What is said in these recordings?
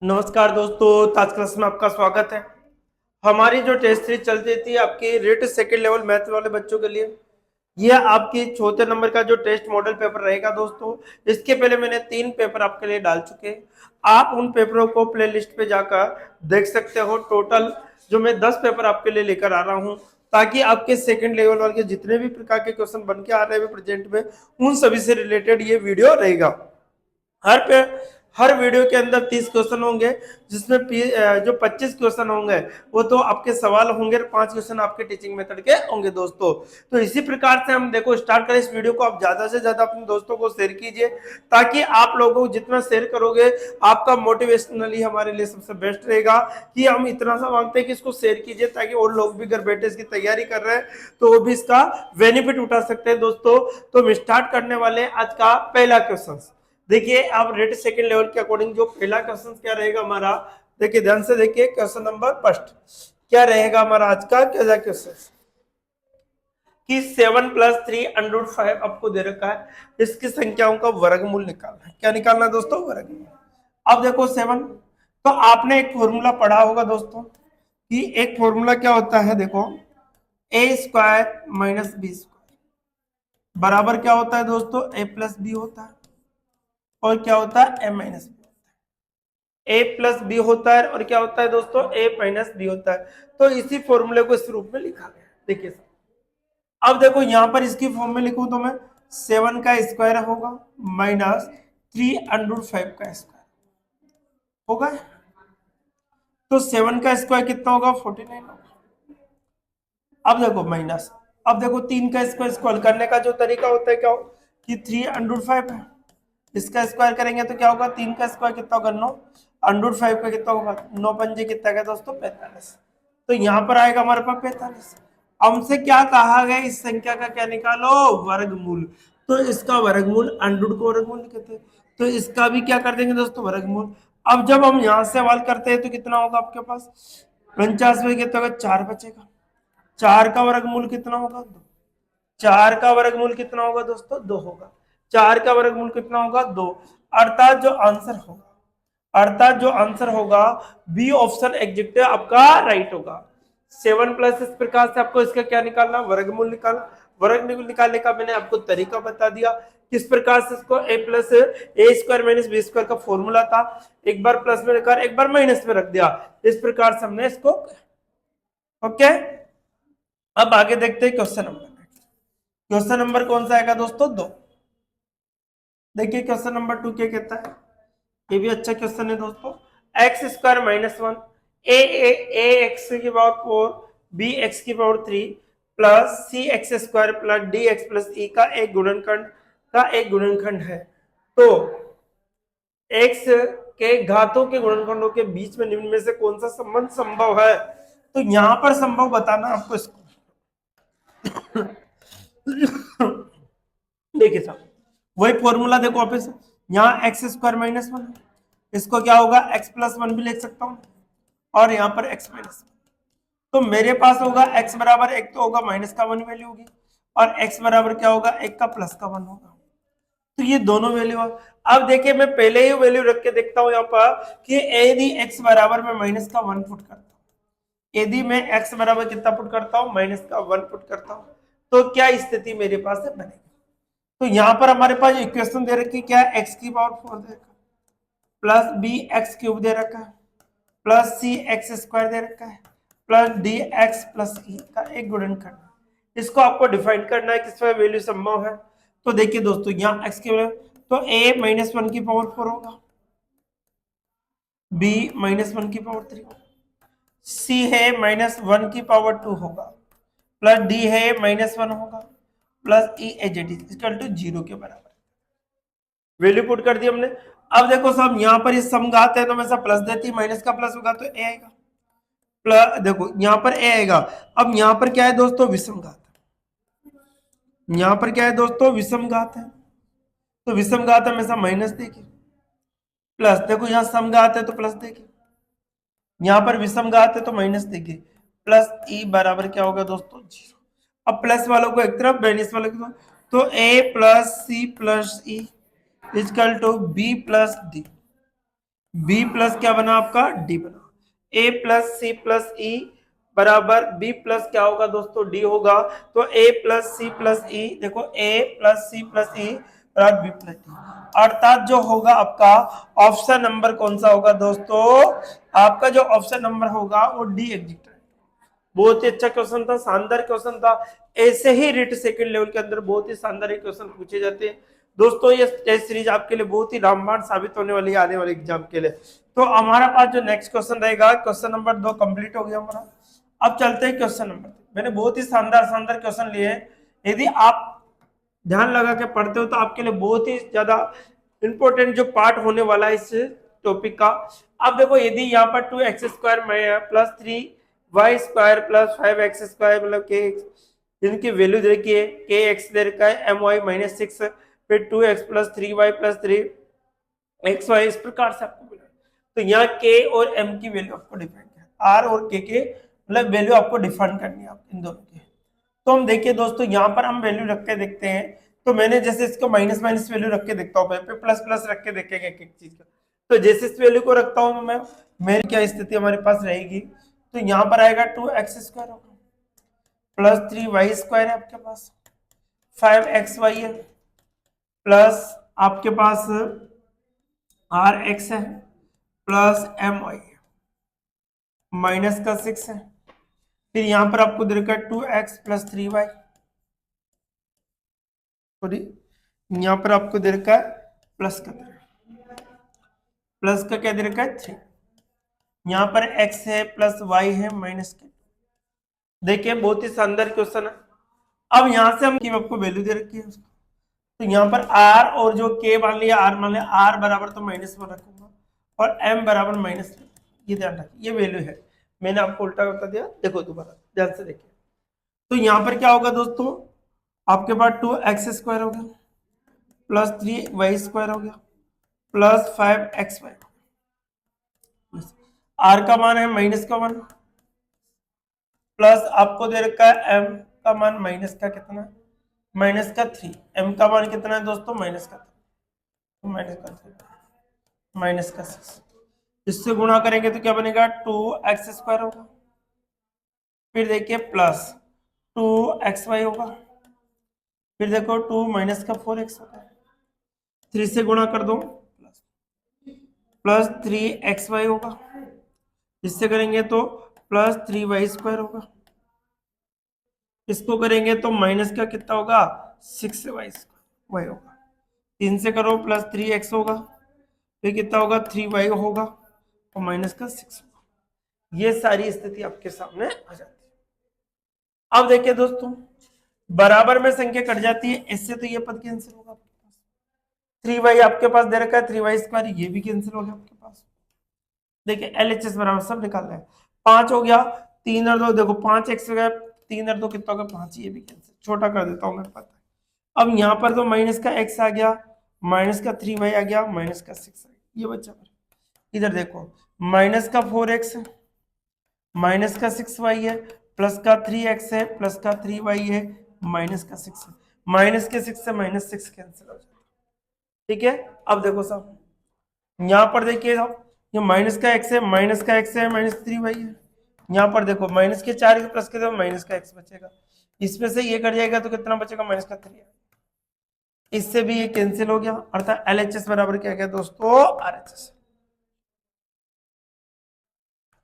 नमस्कार दोस्तों, ताज क्लास में आपका स्वागत है। हमारी जो टेस्ट सीरीज चलती थी आपकी रेट सेकंड लेवल मैथ वाले बच्चों के लिए, यह आपकी चौथे नंबर का जो टेस्ट मॉडल पेपर रहेगा दोस्तों। इसके पहले मैंने 3 पेपर आपके लिए डाल चुके हैं। आप उन पेपरों को प्ले लिस्ट पे जाकर देख सकते हो। टोटल जो मैं 10 पेपर आपके लिए लेकर आ रहा हूँ, ताकि आपके सेकंड लेवल वाले के जितने भी प्रकार के क्वेश्चन बन के आ रहे हैं प्रेजेंट में, उन सभी से रिलेटेड ये वीडियो रहेगा। हर पे हर वीडियो के अंदर 30 क्वेश्चन होंगे, जिसमें जो 25 क्वेश्चन होंगे वो तो आपके सवाल होंगे, 5 क्वेश्चन आपके टीचिंग मेथड के होंगे दोस्तों। तो इसी प्रकार से हम देखो स्टार्ट करें। इस वीडियो को आप ज्यादा से ज्यादा अपने दोस्तों को शेयर कीजिए, ताकि आप लोगों को जितना शेयर करोगे आपका मोटिवेशनली हमारे लिए सबसे बेस्ट रहेगा। कि हम इतना सा मांगते हैं कि इसको शेयर कीजिए, ताकि और लोग भी घर बैठे इसकी तैयारी कर रहे हैं तो वो भी इसका बेनिफिट उठा सकते हैं दोस्तों। तो हम स्टार्ट करने वाले हैं आज का पहला क्वेश्चन। देखिए आप रेट सेकंड लेवल के अकॉर्डिंग जो पहला क्वेश्चन क्या रहेगा हमारा, देखिए ध्यान से देखिए। क्वेश्चन नंबर फर्स्ट क्या रहेगा हमारा आज का क्या क्वेश्चन कि 7 + 3√5 आपको दे रखा है, इसकी संख्याओं का वर्गमूल निकालना है। क्या निकालना है दोस्तों? वर्गमूल। अब देखो 7, तो आपने एक फॉर्मूला पढ़ा होगा दोस्तों कि एक फॉर्मूला क्या होता है, देखो a² - b² बराबर क्या होता है दोस्तों? a + b होता है। और क्या होता है? a - b a + b होता है। और क्या होता है दोस्तों? a - b होता है। तो इसी फॉर्मूले को इस रूप में लिखा गया। देखिए अब देखो यहां पर इसकी फॉर्म में लिखूं तो मैं 7 का स्क्वायर होगा माइनस 3√5 का स्क्वायर होगा। तो 7 का स्क्वायर कितना होगा? 49 होगा। अब देखो माइनस, अब देखो 3 का स्क्वायर स्क्वायर करने का जो तरीका होता है क्या हो कि 3√5 है, इसका स्क्वायर करेंगे तो क्या होगा? 3 का स्क्वायर कितना होगा? 9√5 का कितना होगा? 9 पंजे कितना का दोस्तों? 45। तो यहाँ पर आएगा हमारे पास 45। हमसे क्या कहा गया? इस संख्या का क्या निकालो? वर्गमूल। तो इसका वर्गमूल अंडरूट को वर्गमूल कहते हैं, तो इसका भी क्या कर देंगे दोस्तों? वर्गमूल। अब जब हम यहाँ से सवाल करते हैं तो कितना होगा आपके पास? 49 में कितना होगा? 4 बचेगा। 4 का वर्गमूल कितना होगा? 2। 4 का वर्गमूल कितना होगा दोस्तों? 2 होगा। 4 का वर्गमूल कितना होगा? 2। अर्थात जो आंसर होगा, अर्थात जो आंसर होगा बी ऑप्शन एग्जिट आपका राइट होगा। 7+ इस प्रकार से आपको इसका क्या निकालना? वर्गमूल निकालना। वर्गमूल निकालने का मैंने आपको तरीका बता दिया किस प्रकार से इसको a + a² - b² का फॉर्मूला था। एक बार प्लस में रखा, एक बार माइनस में रख दिया। इस प्रकार से हमने इसको ओके। अब आगे देखते हैं क्वेश्चन नंबर। क्वेश्चन नंबर कौन सा आएगा दोस्तों? 2। देखिए क्वेश्चन नंबर 2 क्या कहता है, ये भी अच्छा क्वेश्चन है दोस्तों। x² - 1 ax की पावर 4 bx की power 3 plus cx² plus dx plus e का एक गुणनखंड है। तो x के घातों के गुणनखंडों के बीच में निम्न में से कौन सा संबंध संभव है? तो यहां पर संभव बताना आपको इसको। देखिए साहब, वही फॉर्मूला देखो वापस, यहाँ x² - 1, इसको क्या होगा? x + 1 भी लिख सकता हूं, और यहाँ पर x - 1। तो मेरे पास होगा x बराबर 1 तो होगा माइनस का 1 वैल्यू होगी, और x बराबर क्या होगा? 1 का प्लस का 1 होगा। तो ये दोनों वैल्यू। अब देखिए मैं पहले ही वैल्यू रख के देखता हूं यहाँ पर कि यदि x बराबर मैं माइनस का 1 पुट करता हूँ, यदि मैं x बराबर कितना पुट करता हूँ? माइनस का 1 पुट करता हूँ, तो क्या स्थिति मेरे पास है बनेगी? तो यहां पर हमारे पास इक्वेशन दे रखी क्या है? x की पावर 4 दे रखा, प्लस bx³ दे रखा है, प्लस cx² दे रखा है, प्लस dx प्लस e का एक गुणनखंड। इसको आपको डिफाइन करना है किस वैल्यू संभव है। तो देखिए दोस्तों यहाँ x की वैल्यू, तो a - 1 की पावर 4 होगा, b - 1 की पावर 3 होगा, c है -1 की पावर 2 होगा, प्लस d है -1 होगा, प्लस e इक्वल टू 0 के बराबर। वैल्यू पुट कर दी हमने। अब देखो साहब यहाँ पर इस समघात है तो हमेशा प्लस देती, माइनस का प्लस होगा तो ए आएगा। प्लस देखो यहाँ पर ए आएगा। अब यहाँ पर क्या है दोस्तों? विषम घात। यहाँ पर क्या है दोस्तों? विषम घात है, तो विषम घात हमेशा माइनस देगी। प्लस देखो यहाँ समघात है तो प्लस देगी, यहाँ पर विषम घात है तो माइनस देगी। प्लस ई बराबर क्या होगा दोस्तों? 0। अब प्लस वालों को एक तरफ, माइनस वालों को तो a + c + e equal to b + d। B plus क्या बना आपका डी बना, ए प्लस सी प्लस ई बराबर बी प्लस क्या होगा दोस्तों डी होगा, तो ए प्लस सी प्लस ई, देखो ए प्लस सी प्लस ई बराबर बी प्लस डी, अर्थात जो होगा आपका ऑप्शन नंबर कौन सा होगा दोस्तों, आपका जो ऑप्शन नंबर होगा वो डी एग्जिट। बहुत ही अच्छा क्वेश्चन था, शानदार क्वेश्चन था। ऐसे ही रिट सेकंड लेवल के अंदर बहुत ही शानदार क्वेश्चन पूछे जाते हैं दोस्तों। ये टेस्ट सीरीज आपके लिए बहुत ही रामबाण साबित होने वाली है आने वाले एग्जाम के लिए। तो हमारा पास जो नेक्स्ट क्वेश्चन रहेगा, क्वेश्चन नंबर 2 कंप्लीट हो गया हमारा। अब चलते हैं क्वेश्चन नंबर 3। मैंने बहुत ही शानदार शानदार क्वेश्चन लिए हैं, यदि आप ध्यान लगा के पढ़ते हो तो आपके लिए बहुत ही ज्यादा इंपॉर्टेंट जो पार्ट होने वाला है इस टॉपिक का। अब देखो यदि यहाँ पर 2x² plus 3y² plus 5x² मतलब के जिनकी वैल्यू देखिए के एक्स दे रखा है my माइनस 6, फिर 2x plus 3y plus 3xy, इस प्रकार से आपको मिला। तो यहाँ k और m की वैल्यू आपको डिफाइन करना, r और k के मतलब वैल्यू आपको डिफाइन करनी है आप इन दोनों की। तो हम देखिए दोस्तों यहाँ पर हम वैल्यू रख के देखते हैं। तो मैंने जैसे इसको माइनस माइनस वैल्यू रख के देखता हूँ, पे प्लस प्लस रख के देखेंगे एक एक चीज का। तो जैसे इस वैल्यू को रखता हूँ मैं, मेरी क्या स्थिति हमारे पास रहेगी, तो यहाँ पर आएगा 2x² होगा प्लस 3y² है आपके पास, 5xy है प्लस आपके पास rx है प्लस my है माइनस का 6 है, फिर यहां पर आपको दे रखा है 2x प्लस 3y, सॉरी यहां पर आपको दे रखा है प्लस का क्या दे रखा है 3, यहां पर x है प्लस y है माइनस के। देखिए बहुत ही शानदार क्वेश्चन है। अब यहां से हम की आपको वैल्यू दे रखी है उसको, तो यहाँ पर r और जो k मान लिया r मान लिया, r बराबर तो -1 रखूंगा और m बराबर माइनस, ये ध्यान रखिए ये वैल्यू है। मैंने आपको उल्टा बता दिया, देखो दोबारा ध्यान से देखिए। तो यहाँ पर क्या होगा दोस्तों, आपके पास 2x² हो गया प्लस 3y² हो गया प्लस 5xy, r का मान है -1 प्लस आपको दे रखा है m का मान माइनस का कितना, माइनस का 3, m का मान कितना है दोस्तों माइनस का 3, माइनस का 6, इससे गुणा करेंगे तो क्या बनेगा 2x² होगा, फिर देखिए प्लस 2xy होगा, फिर देखो 2 माइनस का 4x होगा, 3 से गुणा कर दो प्लस 3xy होगा, इससे करेंगे तो प्लस 3y² होगा, इसको करेंगे तो माइनस का कितना होगा 6y² होगा, 3 से करो प्लस 3x होगा, फिर कितना होगा 3y होगा और माइनस का 6 होगा। ये सारी स्थिति आपके सामने आ जाती है। अब देखिए दोस्तों बराबर में संख्या कट जाती है, इससे तो ये पद कैंसिल होगा आपके पास, 3y आपके पास दे रखा है 3y², ये भी कैंसिल हो गया आपके पास। देखिए LHS बराबर सब निकाल रहे हैं, 5 हो गया, 3 और 2 देखो 5x हो गया, 3 और 2 कितना होगा 5, ये भी कैंसिल, छोटा कर देता हूं मैं पता है। अब यहाँ पर तो माइनस का x आ गया, माइनस का 3y आ गया, माइनस का 6 आ गया, ये बच्चा इधर देखो माइनस का 4x है, माइनस का 6y है, प्लस का 3x है, प्लस का 3y है, माइनस का 6 है, माइनस के 6 से माइनस 6 कैंसिल हो जाता है। ठीक है, अब देखो साहब यहाँ पर देखिए साहब ये माइनस का x है, माइनस का x है, माइनस 3y है, यहाँ पर देखो माइनस के 4 के प्लस के दो माइनस का x बचेगा, इसमें से ये कट जाएगा तो कितना बचेगा माइनस का 3, इससे भी ये कैंसिल हो गया, अर्थात LHS बराबर क्या गया दोस्तों RHS,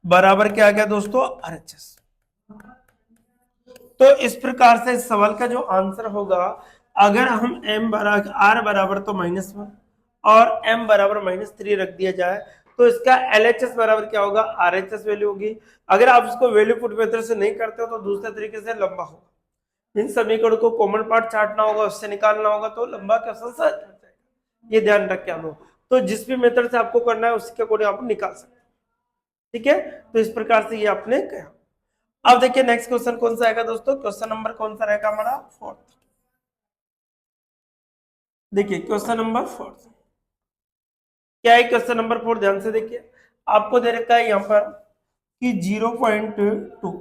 बराबर क्या आ गया दोस्तों RHS। तो इस प्रकार से इस सवाल का जो आंसर होगा, अगर हम m बराबर r बराबर तो -1 और m बराबर -3 रख दिया जाए तो इसका LHS बराबर क्या होगा RHS वैल्यू होगी। अगर आप इसको वैल्यू पुट मेथड से नहीं करते हो तो दूसरे तरीके से लंबा होगा, इन समीकरण को कॉमन पार्ट छाटना होगा, उससे निकालना होगा, तो लंबा क्वेश्चन सच जाएगा, ये ध्यान रख के हम तो जिस भी मेथड से आपको करना है उसके अकॉर्डिंग आप निकाल सकते हैं। ठीक है, तो इस प्रकार से ये आपने कहा। अब देखिए नेक्स्ट क्वेश्चन कौन सा आएगा दोस्तों, क्वेश्चन नंबर कौन सा रहेगा हमारा 4th। देखिए क्वेश्चन नंबर 4th क्या है, क्वेश्चन नंबर 4 ध्यान से देखिए, आपको दे रखा है यहां पर कि 0.2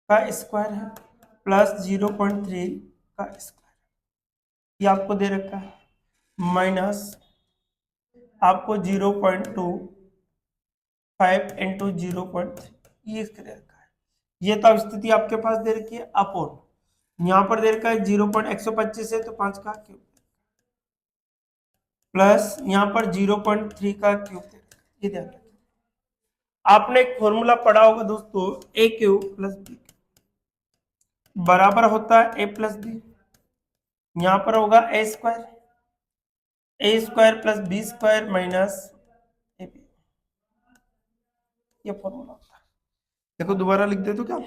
का स्क्वायर है प्लस 0.3 का स्क्वायर, ये आपको दे रखा है माइनस आपको 0.25 इंटू 0.3 ये इसके दे रखा है। ये तो स्थिति आपके पास दे रखी है अपोन, यहाँ पर दे रखा है 0.125 है तो 5 का क्यूब प्लस यहाँ पर 0.3 का क्यूब दे रखा है। ये ध्यान रखिए, आपने एक फॉर्मूला पढ़ा होगा दोस्तों, ए क्यूब प्लस बी बराबर होता है ए प्लस बी, यहाँ पर होगा a square plus b square minus a b, ये फॉर्मूला होता है। देखो दोबारा लिख दे तो क्या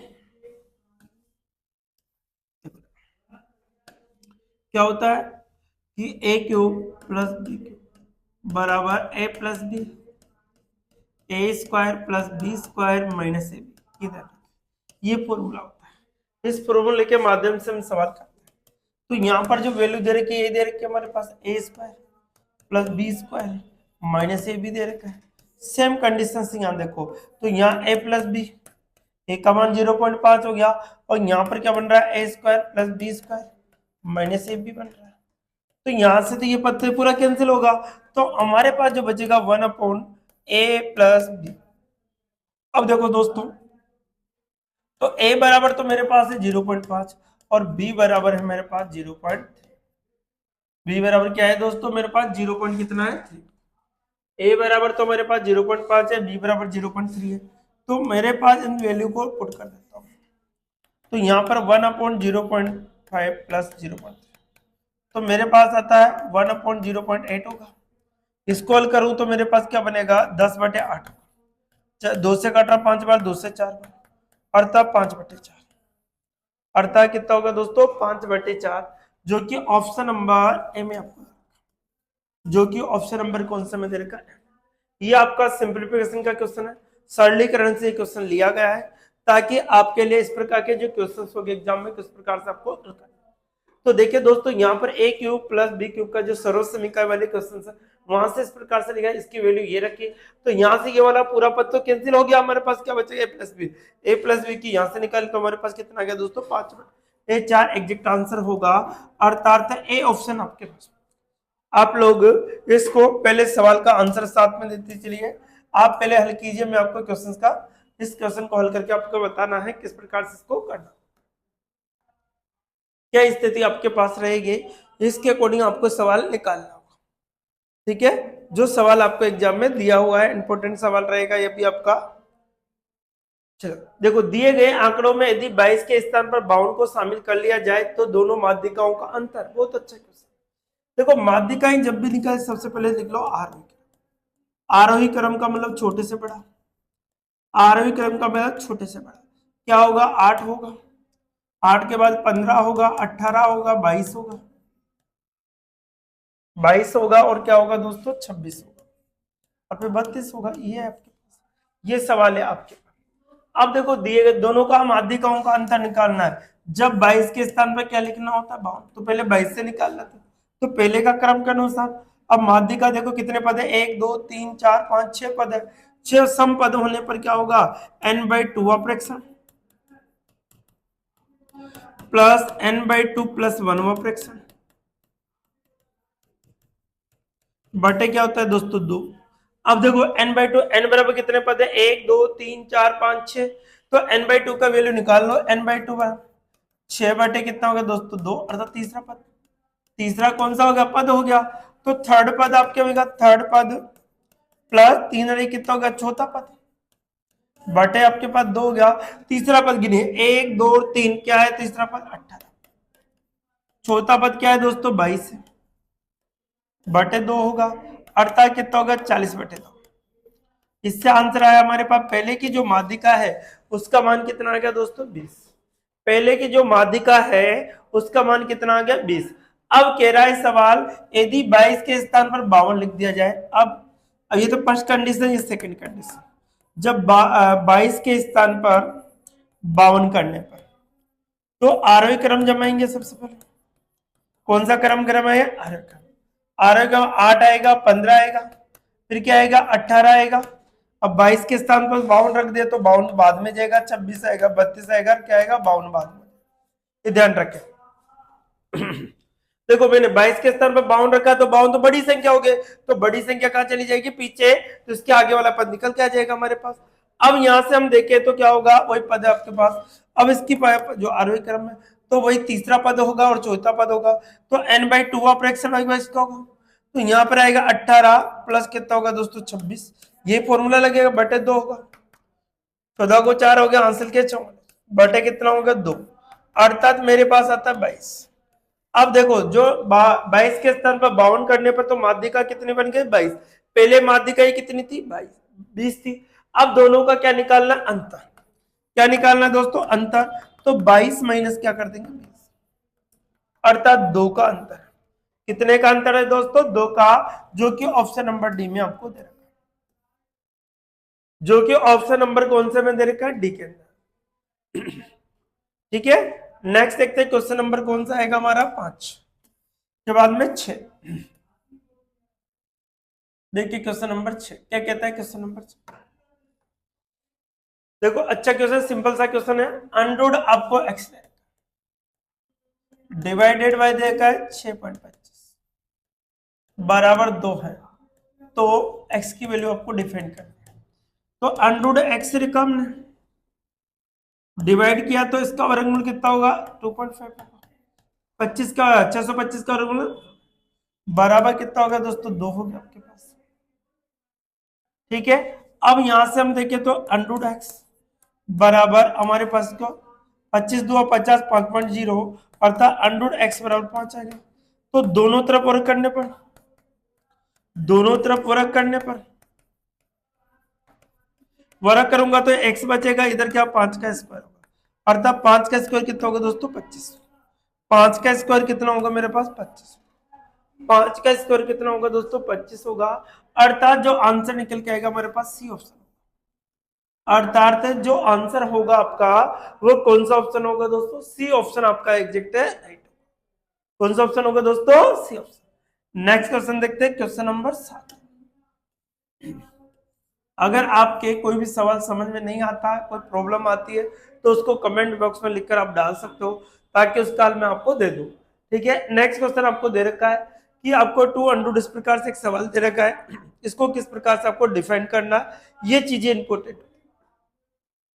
क्या होता है कि a cube plus b cube बराबर a plus b, a square plus b square minus a b, इधर ये फॉर्मूला होता है। इस फॉर्मूले के माध्यम से हम सवाल करते हैं। तो यहाँ पर जो वैल्यू दे रखी है, ये दे रखी है हमारे पास a square plus b square minus a b दे रखा है। सेम कंडीशन से यहाँ देखो, तो यहाँ ए प्लस बी, ए का मान 0.5 हो गया, और यहाँ पर क्या बन रहा है, a square plus b square minus a b बन रहा है। तो यहाँ से तो ये पद पूरा कैंसिल होगा, तो हमारे पास जो बचेगा 1/a प्लस बी। अब देखो दोस्तों, तो a बराबर तो मेरे पास है 0.5 और b बराबर है मेरे पास 0.3। b बराबर क्या है दोस्तों, मेरे पास 0. कितना है 3। a बराबर तो मेरे पास 0.5 है, b बराबर 0.3 है, तो मेरे पास इन वैल्यू को पुट कर देता हूँ। तो यहाँ पर 1/0.5 प्लस 0.3, तो मेरे पास आता है 1/0.8 होगा। इसको हल करूं तो मेरे पास क्या बनेगा, 10/8, 2 से काट रहा 5 बार, 2 से 4 बार, अर्थात 5/4, अर्थात कितना होगा दोस्तों 5/4, जो कि ऑप्शन नंबर ए में आपको, जो कि ऑप्शन नंबर कौन सा में दे रखा है। ये आपका सिंप्लीफिकेशन का क्वेश्चन है, सरलीकरण से क्वेश्चन लिया गया है ताकि आपके लिए इस प्रकार के जो क्वेश्चन होंगे एग्जाम में किस प्रकार से आपको हल करना है। तो देखिए दोस्तों, यहाँ पर ए क्यूब प्लस बी क्यूब का जो सर्व समीकरण वाले क्वेश्चन है, वहां से इस प्रकार से लिखा है, इसकी वैल्यू ये रखी, तो यहाँ से ये वाला पूरा पद तो कैंसिल हो गया, हमारे पास क्या बचेगा ए प्लस बी की यहाँ से निकाल तो हमारे पास कितना आ गया दोस्तों 5/4 एग्जैक्ट आंसर होगा, अर्थात ए ऑप्शन आपके पास। आप लोग इसको पहले सवाल का आंसर साथ में देते चलिए, आप पहले हल कीजिए, मैं आपको क्वेश्चन का इस क्वेश्चन को हल करके आपको बताना है किस प्रकार से इसको करना, क्या स्थिति आपके पास रहेगी, इसके अकॉर्डिंग आपको सवाल निकालना होगा। ठीक है, जो सवाल आपको एग्जाम में दिया हुआ है इंपॉर्टेंट सवाल रहेगा ये भी आपका। चलो देखो, दिए गए आंकड़ों में यदि 22 के स्थान पर 52 को शामिल कर लिया जाए तो दोनों माध्यिकाओं का अंतर। बहुत अच्छा क्वेश्चन। देखो माध्यिकाएं जब भी निकाले सबसे पहले लिख लो आरोही, आरोही क्रम का मतलब छोटे से बड़ा, आरोही क्रम का मतलब छोटे से बड़ा, क्या होगा 8 होगा, 8 के बाद 15 होगा, 18 होगा, 22 होगा, 22 होगा, और क्या होगा दोस्तों 26 होगा, और फिर 32 होगा। ये है आपके पास, ये सवाल है आपके पास। अब देखो दिए गए दोनों का माध्यिकाओं का अंतर निकालना है, जब 22 के स्थान पर क्या लिखना होता है 52, तो पहले 22 से निकाल लेते, तो पहले का क्रम के अनुसार। अब माध्यिका देखो कितने पद है, 1 2 3 4 5 6 पद है, 6 सम पद होने पर क्या होगा n/2 fraction plus n/2 plus 1 fraction बटे क्या होता है दोस्तों 2। अब देखो n/2, n बराबर कितने पद है 1 2 3 4 5 6, तो n/2 का वैल्यू निकाल लो, n/2 बराबर 6 बटे कितना होगा दोस्तों 2, अर्थात तीसरा पद। तीसरा कौन सा हो गया पद हो गया, तो थर्ड पद आपके होगा, थर्ड पद प्लस 3 कितना हो गया चौथा पद, बटे आपके पास 2 हो गया। तीसरा पद गिनिए 1 2 3, क्या है तीसरा पद 18, चौथा पद क्या है दोस्तों 22 है, बटे 2 होगा, अर्थात कितना होगा 40/2। इससे आंसर आया हमारे पास पहले की जो माध्यिका है उसका मान कितना आ गया दोस्तों 20, पहले की जो माध्यिका है उसका मान कितना आ गया 20। अब कह रहा है सवाल यदि 22 के स्थान पर 52 लिख दिया जाए, अब ये तो फर्स्ट कंडीशन, ये सेकंड कंडीशन, जब 22 के स्थान पर 52 करने पर तो आरोही क्रम जमाएंगे सबसे पहले, कौन सा क्रम है आरोही क्रम, आरोही क्रम 8 आएगा, 15 आएगा, फिर क्या आएगा 18 आएगा। अब 22 के स्थान पर 52 रख दिया तो 52 बाद में जाएगा, 26 आएगा, 32 आएगा, क्या आएगा 52 बाद में, ये ध्यान रखें। देखो मैंने 22 के स्थान पर 52 रखा, तो 52 तो बड़ी संख्या हो गई, तो बड़ी संख्या कहां चली जाएगी, पीछे, तो इसके आगे वाला पद निकल के आ जाएगा हमारे पास। अब यहां से हम देखें तो क्या होगा, वही पद है आपके पास। अब इसकी जो आरोही क्रम है, तो वही तीसरा पद होगा और चौथा पद होगा, तो n/2 ऑफ x इसका होगा, तो यहाँ पर आएगा 18 प्लस कितना होगा दोस्तों 26, ये फॉर्मूला लगेगा, बटे 2 होगा, 14 को 4 हो गया, हासिल के 44 बटे कितना होगा 2, अर्थात मेरे पास आता है 22। अब देखो जो 22 के स्थान पर 52 करने पर तो माध्यिका कितनी बन गई 22, पहले माध्यिका ही कितनी थी 20 थी। अब दोनों का क्या निकालना, अंतर, क्या निकालना दोस्तों, अंतर, तो 22 माइनस क्या कर देंगे 20, अर्थात 2 का अंतर। कितने का अंतर है दोस्तों, 2 का, जो कि ऑप्शन नंबर डी में आपको दे रखा है, जो कि ऑप्शन नंबर कौन से में दे रखा है, डी के अंदर। ठीक है, नेक्स्ट देखते हैं क्वेश्चन नंबर कौन सा आएगा हमारा 5 के बाद में 6। देखिए क्वेश्चन नंबर 6 क्या कहता है, क्वेश्चन नंबर 6 देखो, अच्छा क्वेश्चन, सिंपल सा क्वेश्चन है, अनरूट आपको एक्स डिवाइडेड बाय देखा है 6.25 बराबर 2 है, तो x की वैल्यू आपको डिफाइन करनी है, तो अनरूट एक्स से कम ने डिवाइड किया तो इसका वर्गमूल कितना होगा 2.5 होगा, 25 का 625 का वर्गमूल बराबर कितना होगा दोस्तों 2 हो गया आपके पास। ठीक है, अब यहां से हम देखें तो अनरूट एक्स बराबर हमारे पास को 25 2 50 5.0 अर्थात अनरूट एक्स बराबर 5 आएगा, तो दोनों तरफ वर्ग करने पर, दोनों तरफ वर्ग करने पर वर्ग करूंगा तो x बचेगा, इधर क्या 5 का स्क्वायर होगा, अर्थात 5 का स्क्वायर कितना होगा दोस्तों 25, 5 का स्क्वायर कितना होगा मेरे पास 25, 5 का स्क्वायर कितना होगा दोस्तों 25 होगा, अर्थात जो आंसर निकल के आएगा हमारे पास सी ऑप्शन, अर्थात जो आंसर होगा आपका वो कौन सा ऑप्शन होगा दोस्तों, सी ऑप्शन आपका एग्जैक्ट है, राइट। कौन सा ऑप्शन होगा दोस्तों, सी ऑप्शन। नेक्स्ट क्वेश्चन देखते हैं, क्वेश्चन नंबर 7। अगर आपके कोई भी सवाल समझ में नहीं आता है, कोई प्रॉब्लम आती है, तो उसको कमेंट बॉक्स में लिखकर आप डाल सकते हो, ताकि उसका हल मैं आपको दे दूं। ठीक है, नेक्स्ट क्वेश्चन आपको दे रखा है कि आपको 2 अनरूट इस प्रकार से एक सवाल दे रखा है, इसको किस प्रकार से आपको डिफाइन करना, ये चीजें इंपोर्टेंट।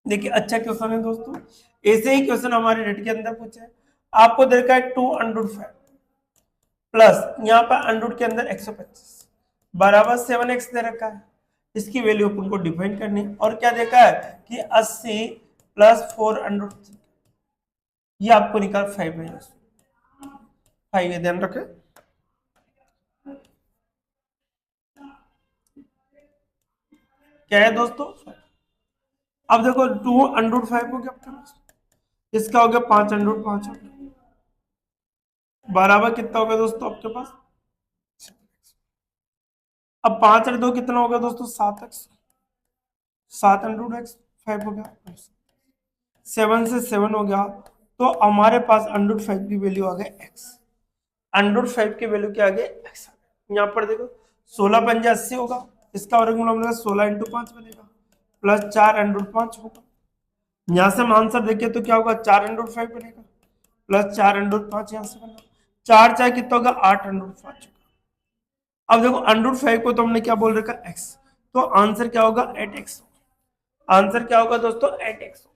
देखिए अच्छा क्वेश्चन है दोस्तों, ऐसे ही क्वेश्चन हमारे नेट के अंदर पूछे हैं। आपको दे रखा है 2 अंडर 5 प्लस यहाँ पर अंडर के अंदर 125 बराबर 7x दे रखा है, इसकी वैल्यू अपन को डिफाइन करनी, और क्या देखा है कि 80 प्लस 4 अंडर, ये आपको निकाल 5 माइनस 5, ये ध्यान रखें। क्या है दोस्तों, अब देखो 2 अंडर 5 हो गया आपके पास, इसका हो गया 5 अंडर 5 हो गया, बराबर कितना होगा दोस्तों आपके पास, अब 5 और 2 कितना होगा दोस्तों 7x, 7 अंडर x 5 हो गया, 7 से 7 हो गया, तो हमारे पास अंडर 5 की वैल्यू आ गई x, अंडर 5 की वैल्यू क्या आ गई x। यहाँ पर देखो 16 पंजे 80 होगा, इसका वर्गमूल हम 16 इंटू 5 बनेगा, प्लस 4 अंडर 5 होगा, यहाँ से हम आंसर देखें तो क्या होगा 4 अंडर 5 बनेगा, प्लस 4 अंडर 5 यहाँ से बना, 4 4 कितना होगा 8 अंडर 5। अब देखो अंडर 5 को तो हमने क्या बोल रखा x, तो आंसर क्या होगा 8x, आंसर क्या होगा दोस्तों 8x,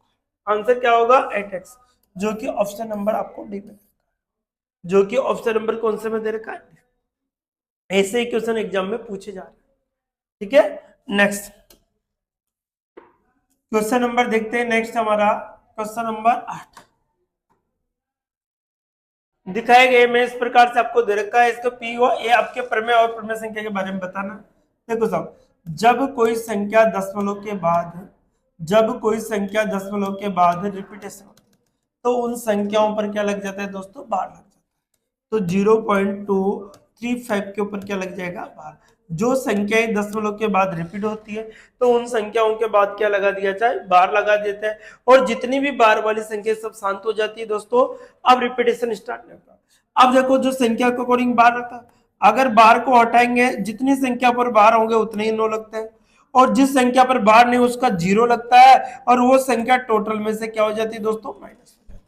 आंसर क्या होगा 8x, जो कि ऑप्शन नंबर आपको डी में, जो कि ऑप्शन नंबर कौन से में दे रखा है, ऐसे ही क्वेश्चन एग्जाम में पूछे जा रहे हैं। ठीक है, नेक्स्ट क्वेश्चन नंबर देखते हैं, नेक्स्ट हमारा क्वेश्चन नंबर 8 दिखाए गए में इस प्रकार से आपको दे रखा है, इसको पी ओ ए आपके प्रमेय और प्रमेय संख्या के बारे में बताना। देखो साहब, जब कोई संख्या दशमलव के बाद, जब कोई संख्या दशमलव के बाद रिपीटेशन होती है, तो उन संख्याओं पर क्या लग जाता है दोस्तों, बार लग जाता है, तो 0.235 के ऊपर क्या लग जाएगा, बार। जो संख्याएं दशमलव के बाद रिपीट होती है, तो उन संख्याओं के बाद क्या लगा दिया जाए, बार लगा देते हैं, और जितनी भी बार वाली संख्या सब शांत हो जाती है दोस्तों, अब रिपीटेशन स्टार्ट नहीं होता। अब देखो जो संख्या के अकॉर्डिंग बार रहता है, अगर बार को हटाएंगे, जितनी संख्या पर बार होंगे उतने ही 9 लगते हैं, और जिस संख्या पर बार नहीं उसका 0 लगता है, और वो संख्या टोटल में से क्या हो जाती है दोस्तों, माइनस हो जाती है।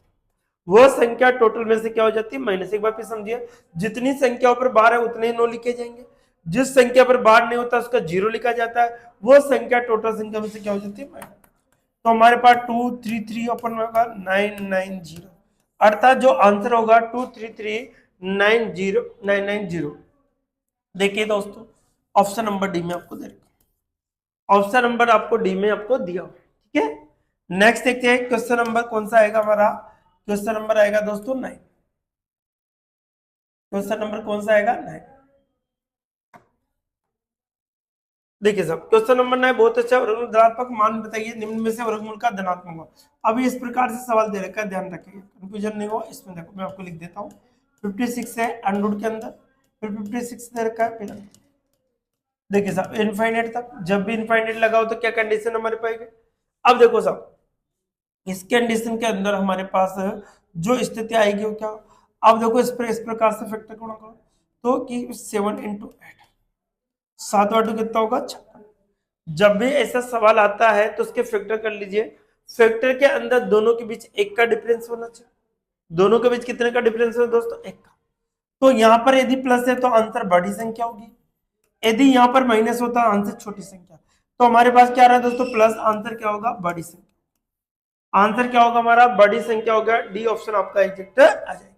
वह संख्या टोटल में से क्या हो जाती है माइनस। एक बार फिर समझिए, जितनी संख्याओं पर बार है उतने ही 9 लिखे जाएंगे, जिस संख्या पर बार नहीं होता उसका 0 लिखा जाता है, वो संख्या टोटल संख्या में से क्या हो जाती है माइनस। तो हमारे पास 233 अपन में होगा 990, अर्थात जो आंसर होगा 233 990। देखिए दोस्तों, ऑप्शन नंबर डी में आपको दे रखा, ऑप्शन नंबर आपको डी में आपको दिया, ठीक है। नेक्स्ट देखते हैं क्वेश्चन नंबर कौन सा आएगा हमारा, क्वेश्चन नंबर आएगा दोस्तों 9। क्वेश्चन नंबर कौन सा आएगा 9। देखिए साहब, क्वेश्चन नंबर 9 बहुत अच्छा, वर्गमूल धनात्मक मान बताइए निम्न में से वर्गमूल का धनात्मक मान। अभी इस प्रकार से सवाल दे रखा है, ध्यान रखिए, कंफ्यूजन नहीं हो इसमें। देखो मैं आपको लिख देता हूँ, 56 है अंडर के अंदर, फिर 56 दे रखा है, फिर देखिए साहब इनफाइनाइट तक, जब भी इनफाइनाइट लगाओ तो क्या कंडीशन हमारे पाएगी। अब देखो साहब, इस कंडीशन के अंदर हमारे पास जो स्थिति आएगी वो क्या, अब देखो इस प्रकार से फैक्टर गुणा करो तो कि 7 × 8, 7 कितना होगा 56। जब भी ऐसा सवाल आता है तो उसके फैक्टर कर लीजिए, फैक्टर के अंदर दोनों के बीच 1 का डिफरेंस होना चाहिए। दोनों के बीच कितने का डिफरेंस है दोस्तों 1 का। तो यहाँ पर यदि प्लस है तो आंसर बड़ी संख्या होगी, यदि यहाँ पर माइनस होता है आंसर छोटी संख्या। तो हमारे पास क्या रहा है दोस्तों प्लस, आंसर क्या होगा बड़ी संख्या। आंसर क्या होगा हमारा बड़ी संख्या होगा, डी ऑप्शन आपका एग्जैक्ट आ जाएगा।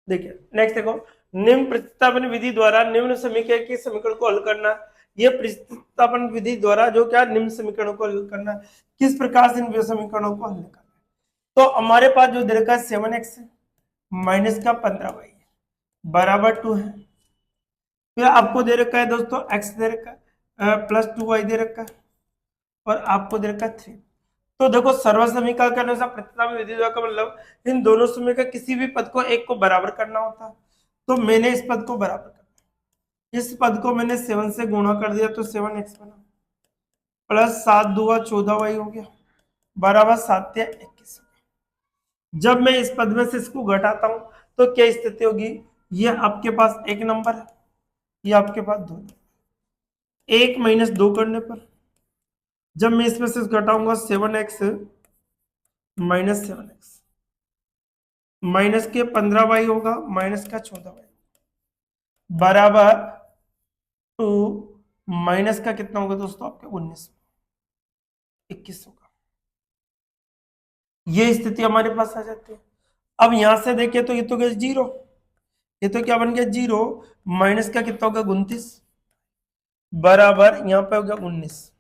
देखिए नेक्स्ट देखो, निम्न प्रतिस्थापन विधि द्वारा निम्न समीकरण के समीकरण को हल करना। ये प्रतिस्थापन विधि द्वारा जो क्या निम्न समीकरणों को हल करना, किस प्रकार से इन समीकरणों को हल करना। तो हमारे पास जो दे रखा है 7x माइनस का 15y बराबर 2 है। फिर आपको दे रखा है दोस्तों x दे रखा है प्लस 2y दे रखा है, और आपको दे रखा है 3। तो देखो सर्व समीकरण के अनुसार प्रतिस्थापन विधि का मतलब इन दोनों समीकरण किसी भी पद को एक को बराबर करना होता है। तो मैंने इस पद को बराबर करना, इस पद को मैंने 7 से गुणा कर दिया तो 7x बना, प्लस 7 दूआ 14y हो गया, बराबर 7 या 21। जब मैं इस पद में से इसको घटाता हूं तो क्या स्थिति होगी, ये आपके पास एक नंबर है, ये आपके पास 2 नंबर। 1 - 2 करने पर जब मैं इसमें से घटाऊंगा 7x माइनस 7x माइनस के 15y होगा, माइनस का 14y बराबर 2 माइनस का कितना होगा दोस्तों आपका 21 होगा। ये स्थिति हमारे पास आ जाती है। अब यहां से देखिए तो ये तो गया 0, ये तो क्या बन गया 0, माइनस का कितना होगा 29 बराबर यहाँ पे हो गया 19,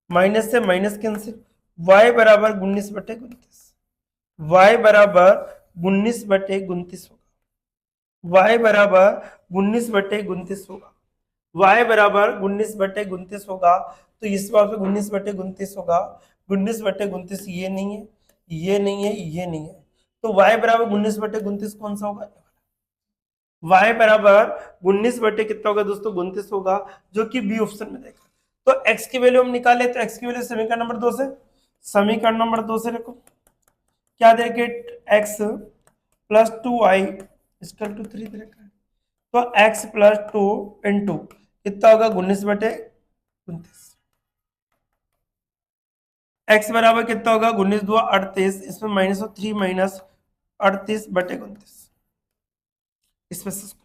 माइनस से माइनस कैंसिल, y बराबर 19/29, y बराबर 19/29 होगा, y बराबर 19/29 होगा, y बराबर 19/29 होगा। तो इस बार पे 19/29 होगा, 19/29 ये नहीं है, ये नहीं है, ये नहीं है, तो y बराबर 19/29 कौन सा होगा, y बराबर 19 बटे कितना होगा दोस्तों 29 होगा, जो कि बी ऑप्शन में देखा। तो x की वैल्यू हम निकाले तो x की वैल्यू समीकरण नंबर 2 से, समीकरण नंबर 2 से देखो क्या देखे, x plus 2y equal to 3 दे रखा है। तो x प्लस 2 इंटू कितना होगा 19/29, x बराबर कितना होगा 19 2 38, इसमें माइनस हो 3 माइनस 38/29, इसमें से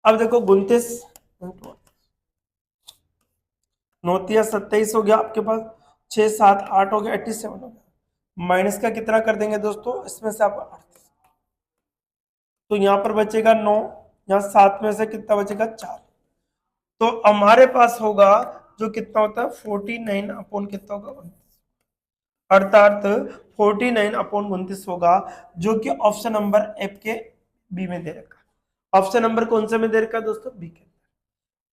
अब देखो 29 9 27 हो गया आपके पास, 6 7 8 हो गया 87 हो गया, माइनस का कितना कर देंगे दोस्तों इसमें से आप 38, तो यहाँ पर बचेगा 9, यहाँ 7 में से कितना बचेगा 4, तो हमारे पास होगा जो कितना होता है 49 अपॉन कितना होगा 29, अर्थात 49 अपॉन 29 होगा, जो कि ऑप्शन नंबर एफ के बी में दे रखा है। ऑप्शन नंबर कौन से में दे रखा है दोस्तों बी के।